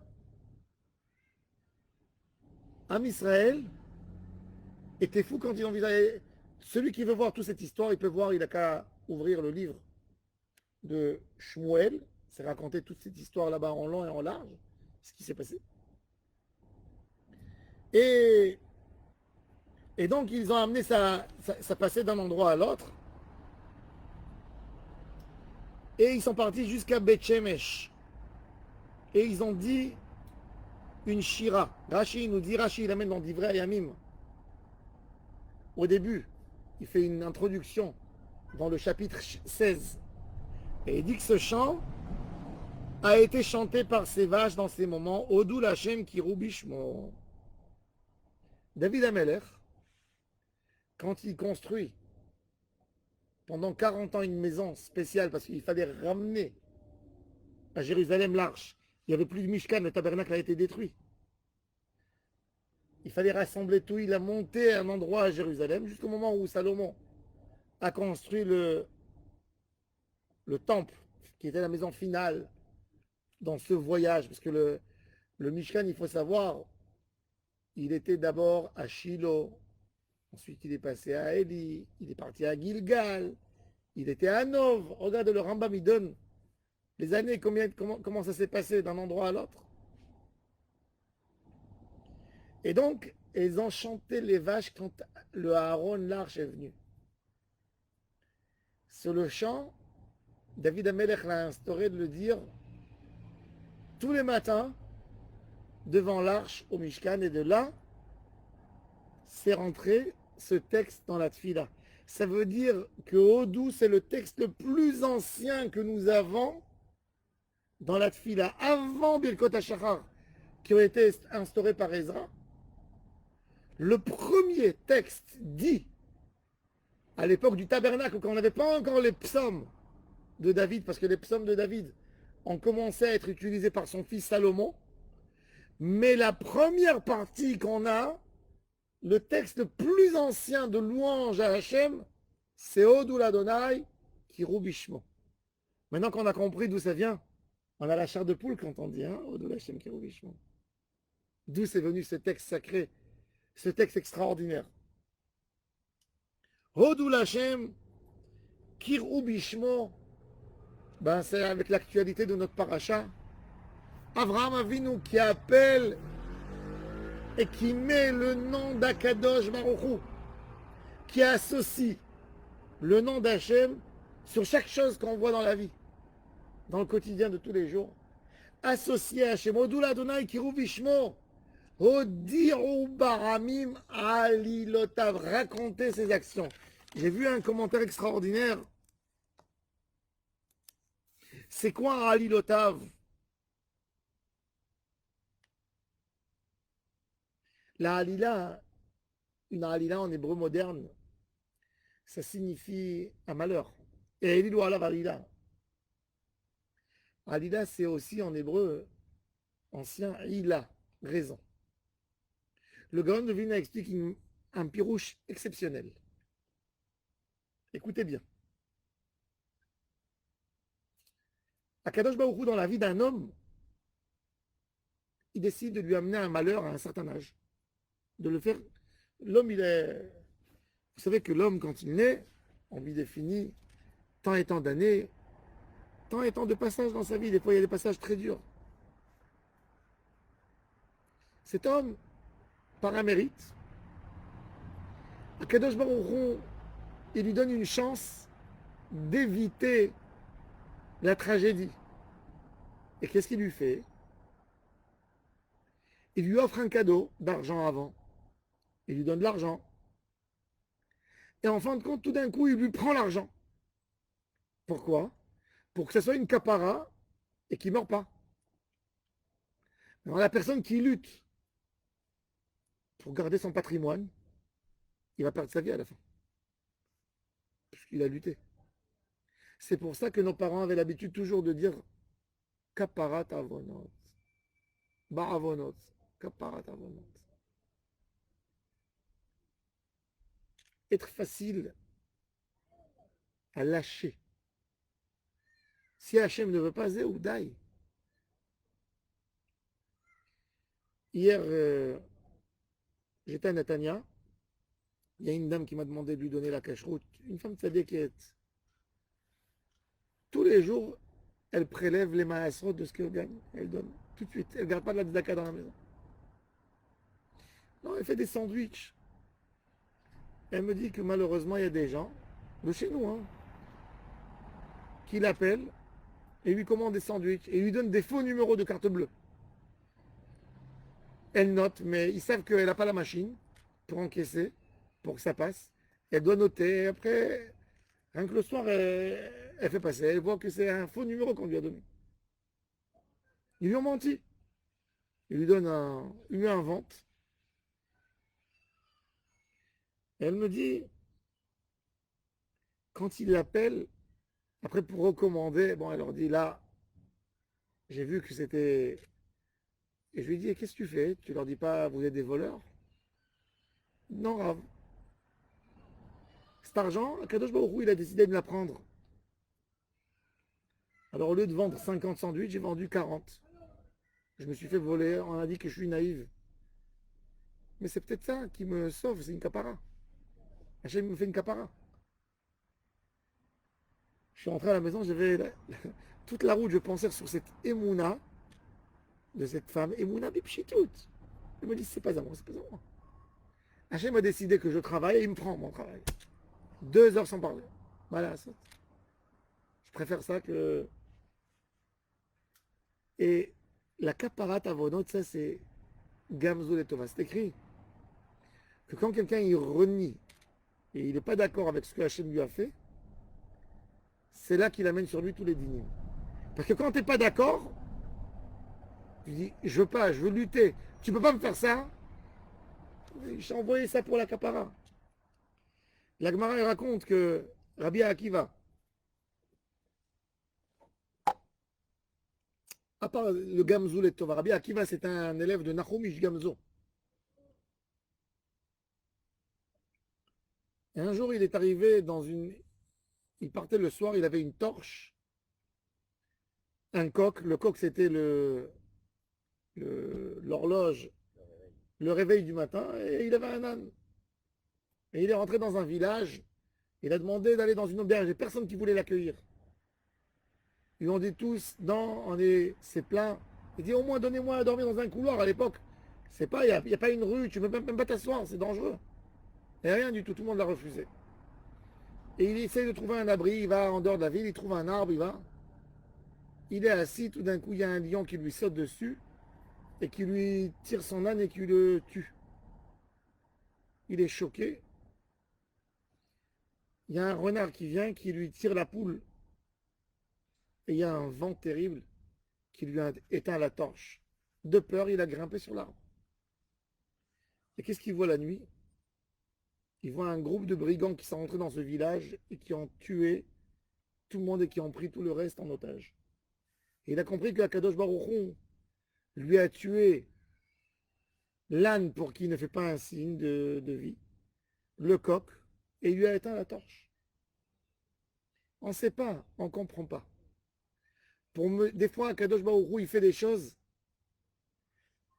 Am Israël était fou quand il envisageait. Celui qui veut voir toute cette histoire, il peut voir, il n'a qu'à ouvrir le livre de Shmuel. C'est raconter toute cette histoire là-bas en long et en large, ce qui s'est passé. Et donc, ils ont amené ça passait d'un endroit à l'autre. Et ils sont partis jusqu'à Beth Shemesh. Et ils ont dit une shira. Rashi nous dit, Rashi il amène dans Divrei Hayamim. Au début, il fait une introduction dans le chapitre 16. Et il dit que ce chant a été chanté par ces vaches dans ces moments. Odul Hashem Kiru Bishmo. David Ameler, quand il construit pendant 40 ans une maison spéciale parce qu'il fallait ramener à Jérusalem l'arche. Il n'y avait plus de Mishkan, le tabernacle a été détruit. Il fallait rassembler tout, il a monté un endroit à Jérusalem jusqu'au moment où Salomon a construit le temple, qui était la maison finale dans ce voyage. Parce que le Mishkan, il faut savoir, il était d'abord à Shiloh, ensuite il est passé à Eli, il est parti à Gilgal, il était à Nov. Regarde le Rambam, il donne les années, comment ça s'est passé d'un endroit à l'autre. Et donc, ils ont chanté les vaches quand le Aaron, l'arche est venu. Sur le chant, David Amelech l'a instauré de le dire tous les matins devant l'arche au Mishkan, et de là, c'est rentré ce texte dans la Tfila. Ça veut dire que Odou, c'est le texte le plus ancien que nous avons dans la Tfila, avant Birkot HaShachar, qui ont été instaurés par Ezra. Le premier texte dit, à l'époque du tabernacle, quand on n'avait pas encore les psaumes de David, parce que les psaumes de David ont commencé à être utilisés par son fils Salomon, mais la première partie qu'on a, le texte le plus ancien de louange à Hachem, c'est Odul Adonai Kiru Bishmo. Maintenant qu'on a compris d'où ça vient, on a la chair de poule quand on dit Odul Hashem Kiru Bishmo. D'où c'est venu ce texte sacré, ce texte extraordinaire. Odul Hashem Kiru Bishmo, ben c'est avec l'actualité de notre paracha. Avraham Avinu qui appelle et qui met le nom d'Akadosh Baruch Hu, qui associe le nom d'Hachem sur chaque chose qu'on voit dans la vie, dans le quotidien de tous les jours, associé à Hachem. Odul Adonai Kiru Bishmo, Odiru Baramim Alilotav, raconter ses actions. J'ai vu un commentaire extraordinaire. C'est quoi un Alilotav? La halila, une halila en hébreu moderne, ça signifie un malheur. Et Elilu alav halila. Halila, c'est aussi en hébreu ancien ila, raison. Le Gaon de Vilna explique un pirouche exceptionnel. Écoutez bien. Akadosh Baruch Hu, dans la vie d'un homme, il décide de lui amener un malheur à un certain âge. De le faire. L'homme, il est. Vous savez que l'homme, quand il naît, on lui définit tant et tant d'années, tant et tant de passages dans sa vie. Des fois, il y a des passages très durs. Cet homme, par un mérite, Akadosh Baruch Hu, il lui donne une chance d'éviter la tragédie. Et qu'est-ce qu'il lui fait? Il lui offre un cadeau d'argent avant. Il lui donne de l'argent. Et en fin de compte, tout d'un coup, il lui prend l'argent. Pourquoi? Pour que ce soit une capara et qu'il ne meure pas. Alors, la personne qui lutte pour garder son patrimoine, il va perdre sa vie à la fin. Parce qu'il a lutté. C'est pour ça que nos parents avaient l'habitude toujours de dire Kaparat avonot, Ba'avonot, Kaparat avonot. Être facile à lâcher. Si Hachem ne veut pas, Zéoudaï. Hier, j'étais à Netanya. Il y a une dame qui m'a demandé de lui donner la cache-route. Une femme tzadékette. Tous les jours, elle prélève les maasrot de ce qu'elle gagne. Elle donne tout de suite. Elle ne garde pas de la tzedaka dans la maison. Non, elle fait des sandwichs. Elle me dit que malheureusement, il y a des gens, de chez nous, hein, qui l'appellent et lui commandent des sandwichs et lui donnent des faux numéros de carte bleue. Elle note, mais ils savent qu'elle n'a pas la machine pour encaisser, pour que ça passe. Elle doit noter. Et après, rien que le soir, elle fait passer. Elle voit que c'est un faux numéro qu'on lui a donné. Ils lui ont menti. Ils lui inventent. Elle me dit, quand il l'appelle, après pour recommander, bon, elle leur dit là, j'ai vu que c'était. Et je lui dis, qu'est-ce que tu fais? Tu leur dis pas, vous êtes des voleurs? Non, Rav. Cet argent, Kadosh Baruch Hu, il a décidé de me la prendre. Alors au lieu de vendre 50 sandwichs, j'ai vendu 40. Je me suis fait voler, on a dit que je suis naïve. Mais c'est peut-être ça qui me sauve, c'est une capara. Hachem me fait une capara. Je suis rentré à la maison, j'avais toute la route, je pensais sur cette émouna de cette femme, émouna bipchitout. Je me dis, c'est pas à moi, c'est pas à moi. Hachem a décidé que je travaille et il me prend mon travail. 2 heures sans parler. Voilà, ça. Je préfère ça que. Et la caparat avonot, ça c'est Gamzul et Tova. C'est écrit que quand quelqu'un il renie et il n'est pas d'accord avec ce que Hachem lui a fait, c'est là qu'il amène sur lui tous les dynimes. Parce que quand tu n'es pas d'accord, tu dis je veux pas, je veux lutter. Tu peux pas me faire ça. J'ai envoyé ça pour la capara. La Gemara elle raconte que Rabbi Akiva, à part le Gamzou et Tova, Rabbi Akiva c'est un élève de Nahum Ish Gamzo. Et un jour il est arrivé dans une. Il partait le soir, il avait une torche, un coq. Le coq c'était l'horloge, le réveil du matin, et il avait un âne. Et il est rentré dans un village, il a demandé d'aller dans une auberge, et personne qui voulait l'accueillir. Ils ont dit tous, non, c'est plein. Il dit, au moins donnez-moi à dormir dans un couloir. À l'époque, c'est pas, il n'y a pas une rue, tu ne peux même pas t'asseoir, c'est dangereux. Il n'y a rien du tout, tout le monde l'a refusé. Et il essaie de trouver un abri, il va en dehors de la ville, il trouve un arbre, il va. Il est assis, tout d'un coup, il y a un lion qui lui saute dessus et qui lui tire son âne et qui le tue. Il est choqué. Il y a un renard qui vient, qui lui tire la poule. Et il y a un vent terrible qui lui a éteint la torche. De peur, il a grimpé sur l'arbre. Et qu'est-ce qu'il voit la nuit? Il voit un groupe de brigands qui sont rentrés dans ce village et qui ont tué tout le monde et qui ont pris tout le reste en otage. Et il a compris que Akadosh Baruch Hu lui a tué l'âne pour qu'il ne fait pas un signe de vie, le coq, et il lui a éteint la torche. On ne sait pas, on ne comprend pas. Des fois, Akadosh Baruch Hu, il fait des choses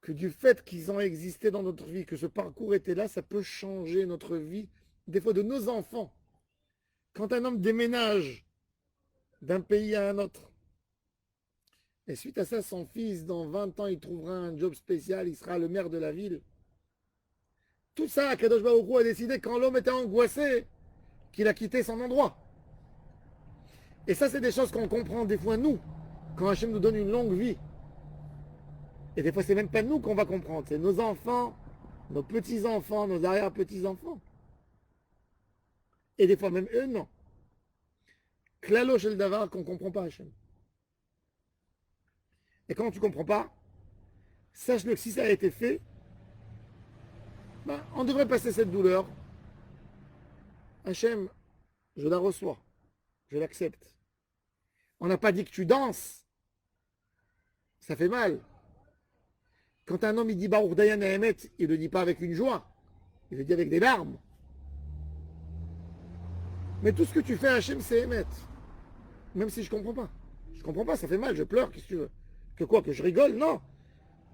que du fait qu'ils ont existé dans notre vie, que ce parcours était là, ça peut changer notre vie, des fois de nos enfants. Quand un homme déménage d'un pays à un autre, et suite à ça, son fils, dans 20 ans, il trouvera un job spécial, il sera le maire de la ville. Tout ça, Akadosh Baruch Hu a décidé quand l'homme était angoissé, qu'il a quitté son endroit. Et ça, c'est des choses qu'on comprend des fois nous. quand Hachem nous donne une longue vie. Et des fois, c'est même pas nous qu'on va comprendre, c'est nos enfants, nos petits-enfants, nos arrière-petits-enfants. Et des fois, même eux, non. Klalo shel davar qu'on ne comprend pas Hachem. Et quand tu ne comprends pas, sache-le que si ça a été fait, ben, on devrait passer cette douleur. Hachem, je la reçois, je l'accepte. On n'a pas dit que tu danses, ça fait mal. Quand un homme il dit Baruch Dayan Emet, il ne le dit pas avec une joie, il le dit avec des larmes. Mais tout ce que tu fais à Hachem, c'est Emet. Même si je ne comprends pas. Je ne comprends pas, ça fait mal, je pleure, qu'est-ce que tu veux? Que quoi, que je rigole? Non.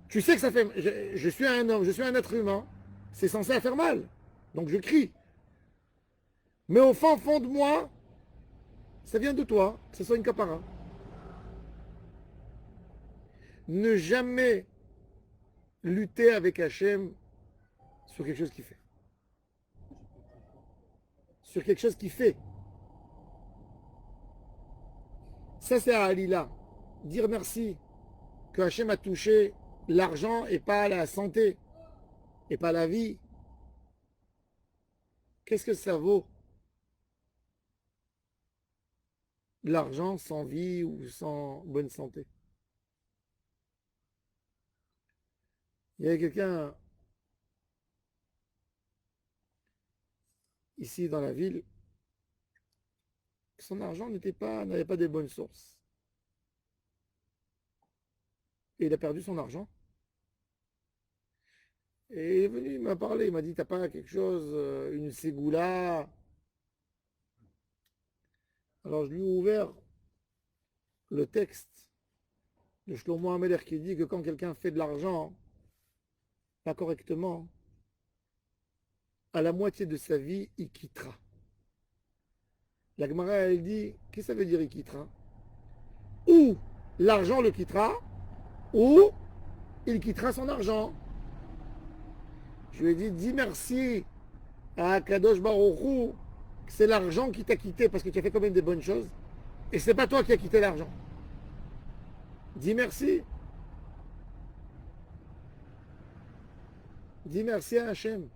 Tu sais que ça fait... Je suis un homme, je suis un être humain, c'est censé faire mal. Donc je crie. Mais au fond de moi, ça vient de toi, que ce soit une capara. Ne jamais lutter avec Hachem sur quelque chose qu'il fait. Sur quelque chose qu'il fait. Ça, c'est à Alila. Dire merci que Hachem a touché l'argent et pas la santé et pas la vie. Qu'est-ce que ça vaut? L'argent sans vie ou sans bonne santé. Il y avait quelqu'un ici dans la ville, son argent n'avait pas de bonnes sources. Et il a perdu son argent. Et il est venu, il m'a parlé, il m'a dit, t'as pas quelque chose, une ségoula? Alors je lui ai ouvert le texte de Shlomo HaMelech qui dit que quand quelqu'un fait de l'argent pas correctement, à la moitié de sa vie, il quittera. La Gemara, elle dit, qu'est-ce que ça veut dire il quittera? Ou l'argent le quittera, ou il quittera son argent. Je lui ai dit, dis merci à Kadosh Baruch Hu, que c'est l'argent qui t'a quitté parce que tu as fait quand même des bonnes choses, et c'est pas toi qui as quitté l'argent. Dis merci. Dis merci à Hachem.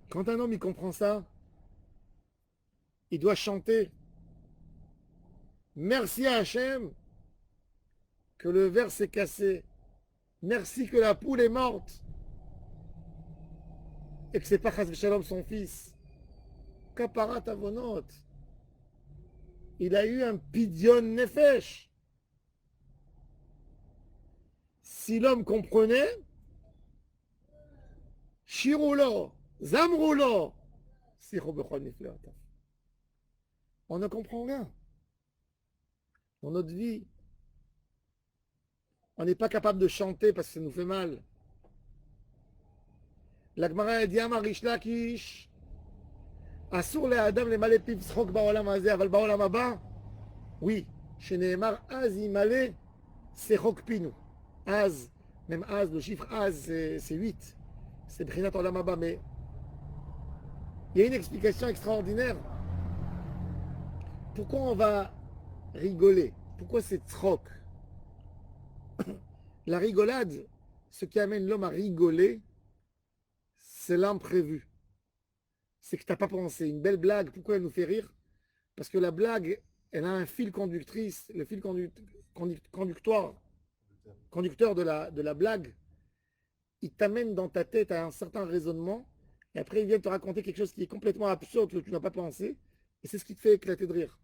Quand un homme il comprend ça, il doit chanter. Merci à Hachem que le verre s'est cassé. Merci que la poule est morte. Et que c'est pas Chas Shalom son fils. Kaparat avonot. Il a eu un pidyon nefesh. Si l'homme comprenait, Shirulo, Zamrulo, on ne comprend rien. Dans notre vie, on n'est pas capable de chanter parce que ça nous fait mal. La Gemara dit Amar Rish Lakish, Asur le Adam le malé piv tzchok ba'olam hazeh, aval ba'olam haba, oui, sheneemar az imale sechok pinu. Az, même Az, le chiffre Az, c'est 8. C'est Brinat Olam Haba, mais il y a une explication extraordinaire. Pourquoi on va rigoler? Pourquoi c'est tzchok? La rigolade, ce qui amène l'homme à rigoler, c'est l'imprévu. C'est que tu n'as pas pensé. Une belle blague, pourquoi elle nous fait rire? Parce que la blague, elle a un fil conductrice, le fil conducteur de la blague, il t'amène dans ta tête à un certain raisonnement, et après il vient te raconter quelque chose qui est complètement absurde, que tu n'as pas pensé, et c'est ce qui te fait éclater de rire.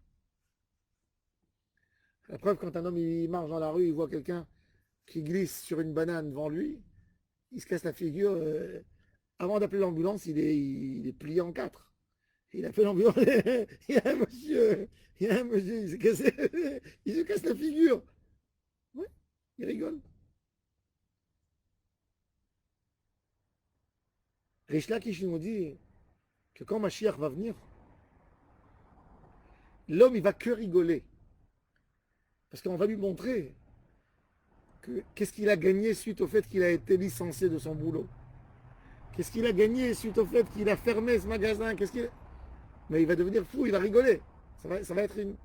La preuve, quand un homme il marche dans la rue, il voit quelqu'un qui glisse sur une banane devant lui, il se casse la figure. Avant d'appeler l'ambulance, il est plié en quatre. Il appelle l'ambulance, il y a un monsieur, il se casse la figure. Ouais, il rigole. Rish Lakish nous dit que quand Mashiach va venir, l'homme il va que rigoler. Parce qu'on va lui montrer qu'est-ce qu'il a gagné suite au fait qu'il a été licencié de son boulot. Qu'est-ce qu'il a gagné suite au fait qu'il a fermé ce magasin. Mais il va devenir fou, il va rigoler. Ça va être une...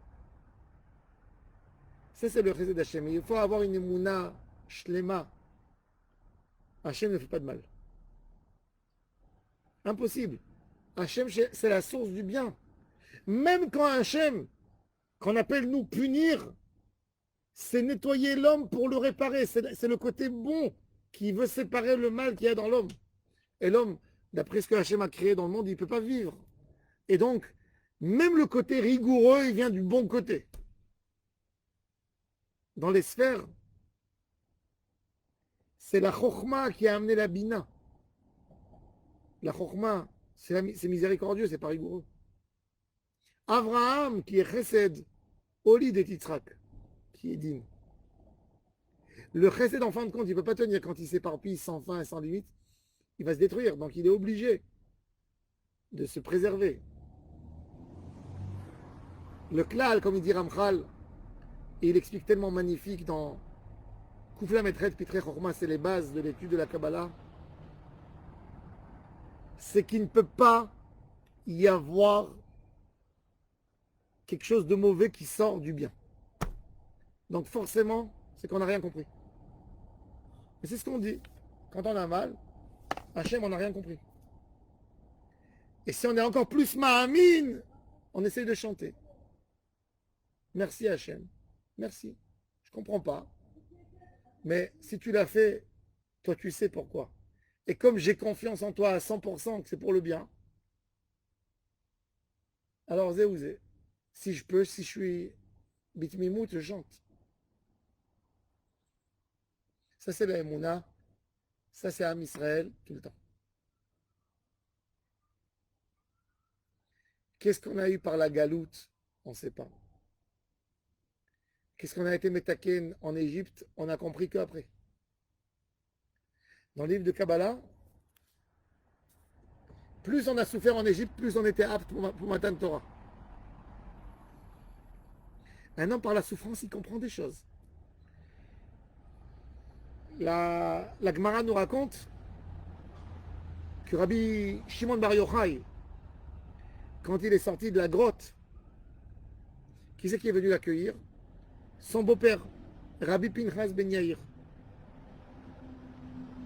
Ça, c'est le chesed d'Hachem. Il faut avoir une émouna shlema. Hachem ne fait pas de mal. Impossible. Hachem, c'est la source du bien. Même quand Hachem, qu'on appelle nous punir, c'est nettoyer l'homme pour le réparer. C'est le côté bon qui veut séparer le mal qu'il y a dans l'homme. Et l'homme, d'après ce que Hachem a créé dans le monde, il ne peut pas vivre. Et donc, même le côté rigoureux, il vient du bon côté. Dans les sphères, c'est la chokhma qui a amené la bina. La chokhma, c'est miséricordieux, c'est pas rigoureux. Abraham, qui est chesed, Oli de Titzrak, qui est digne. Le chesed, en fin de compte, il ne peut pas tenir quand il s'éparpille sans fin et sans limite. Il va se détruire, donc il est obligé de se préserver. Le klal, comme il dit Ramchal, et il explique tellement magnifique dans Koufla Metret Pitre Chorma, c'est les bases de l'étude de la Kabbalah, c'est qu'il ne peut pas y avoir quelque chose de mauvais qui sort du bien. Donc forcément, c'est qu'on n'a rien compris. Et c'est ce qu'on dit. Quand on a mal, Hachem, on n'a rien compris. Et si on est encore plus ma'amin, on essaie de chanter. Merci Hachem. Merci. Je ne comprends pas. Mais si tu l'as fait, toi tu sais pourquoi. Et comme j'ai confiance en toi à 100% que c'est pour le bien, alors zé ou zé. Si je peux, si je suis bitmimout, je chante. Ça c'est la Emouna. Ça c'est Am Israël tout le temps. Qu'est-ce qu'on a eu par la galoute? On ne sait pas. Qu'est-ce qu'on a été métaken en Égypte? On a compris qu'après. Dans le livre de Kabbalah, plus on a souffert en Égypte, plus on était apte pour Matan Torah. Un homme par la souffrance, il comprend des choses. La Gemara nous raconte que Rabbi Shimon Bar Yochai, quand il est sorti de la grotte, qui c'est qui est venu l'accueillir? Son beau-père, Rabbi Pinchas Ben Yair.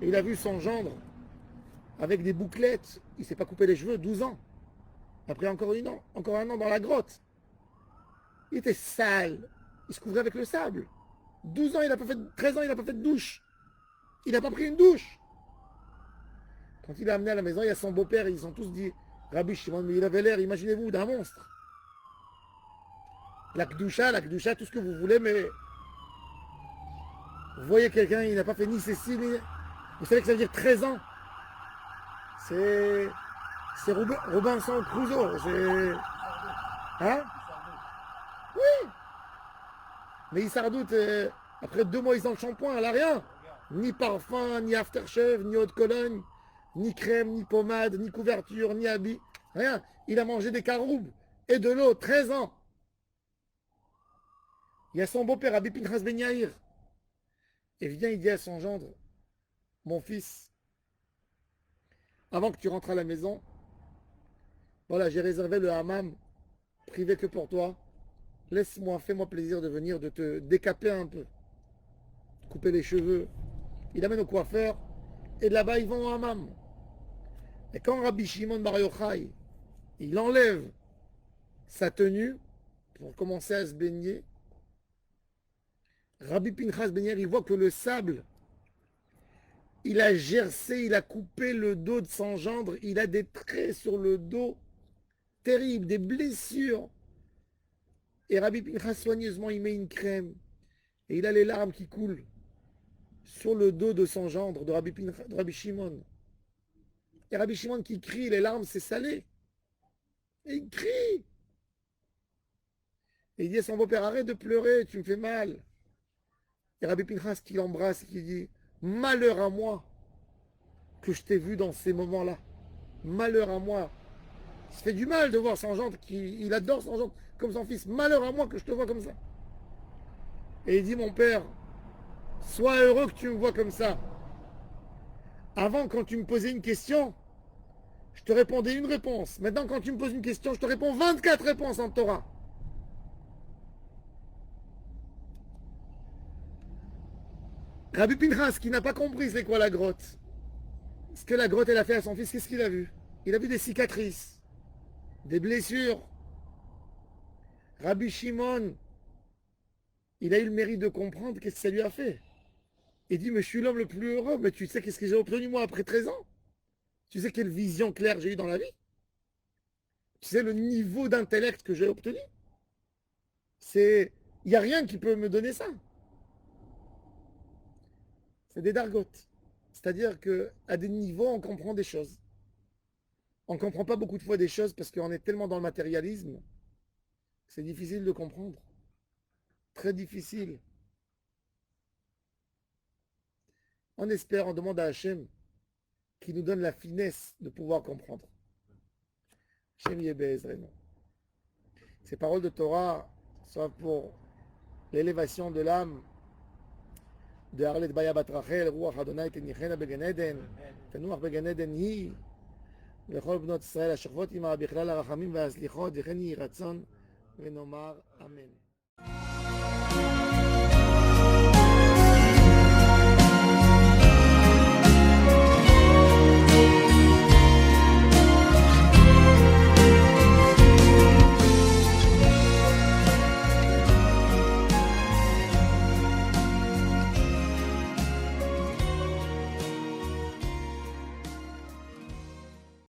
Et il a vu son gendre avec des bouclettes. Il ne s'est pas coupé les cheveux, 12 ans. Après encore un an dans la grotte. Il était sale. Il se couvrait avec le sable. 12 ans, 13 ans, il n'a pas fait de douche. Il n'a pas pris une douche. Quand il l'a amené à la maison, il y a son beau-père. Ils ont tous dit, Rabbi Shimon, mais il avait l'air, imaginez-vous, d'un monstre. La kdusha, tout ce que vous voulez, mais vous voyez quelqu'un, il n'a pas fait ni ceci, ni... Vous savez que ça veut dire 13 ans. C'est Robinson Crusoe. C'est... Hein? Oui. Mais il s'ardoute, après 2 mois, ils ont shampoing, elle n'a rien. Ni parfum, ni aftershave, ni eau de cologne, ni crème, ni pommade, ni couverture, ni habit. Rien. Il a mangé des caroubes et de l'eau, 13 ans. Il y a son beau-père, Rabbi Pinchas Ben Yair. Et vient, il dit à son gendre, mon fils, avant que tu rentres à la maison, voilà, j'ai réservé le hammam privé que pour toi. Laisse-moi, fais-moi plaisir de venir, de te décaper un peu. Couper les cheveux. Il amène au coiffeur. Et de là-bas, ils vont au hammam. Et quand Rabbi Shimon Bar Yochai, il enlève sa tenue pour commencer à se baigner, Rabbi Pinchas Ben Yair, il voit que le sable, il a gercé, il a coupé le dos de son gendre, il a des traits sur le dos terribles, des blessures. Et Rabbi Pinchas, soigneusement, il met une crème. Et il a les larmes qui coulent sur le dos de son gendre, de Rabbi Shimon. Et Rabbi Shimon qui crie, les larmes, c'est salé. Et il crie. Et il dit à son beau-père, arrête de pleurer, tu me fais mal. Et Rabbi Pinchas qui l'embrasse et qui dit, malheur à moi que je t'ai vu dans ces moments-là. Malheur à moi. Il se fait du mal de voir son gendre, il adore son gendre comme son fils. Malheur à moi que je te vois comme ça. Et il dit, mon père, sois heureux que tu me vois comme ça. Avant, quand tu me posais une question, je te répondais une réponse. Maintenant, quand tu me poses une question, je te réponds 24 réponses en Torah. Rabbi Pinchas, qui n'a pas compris c'est quoi la grotte. Ce que la grotte elle a fait à son fils, qu'est-ce qu'il a vu? Il a vu des cicatrices, des blessures. Rabbi Shimon, il a eu le mérite de comprendre qu'est-ce que ça lui a fait. Il dit, mais je suis l'homme le plus heureux, mais tu sais qu'est-ce que j'ai obtenu moi après 13 ans? Tu sais quelle vision claire j'ai eue dans la vie? Tu sais le niveau d'intellect que j'ai obtenu? Il n'y a rien qui peut me donner ça. C'est des dargotes. C'est-à-dire qu'à des niveaux, on comprend des choses. On ne comprend pas beaucoup de fois des choses parce qu'on est tellement dans le matérialisme que c'est difficile de comprendre. Très difficile. On espère, on demande à Hachem qui nous donne la finesse de pouvoir comprendre. Hachem Yebezreno. Ces paroles de Torah sont pour l'élévation de l'âme de Arlet Baya Bat Rachel, Ruach Adonai Tenichena Began Eden, Tenuach Began Eden היא לכל בנות ישראל השוכבות עמה בכלל הרחמים והסליחות וכן יהי רצון ונאמר אמן.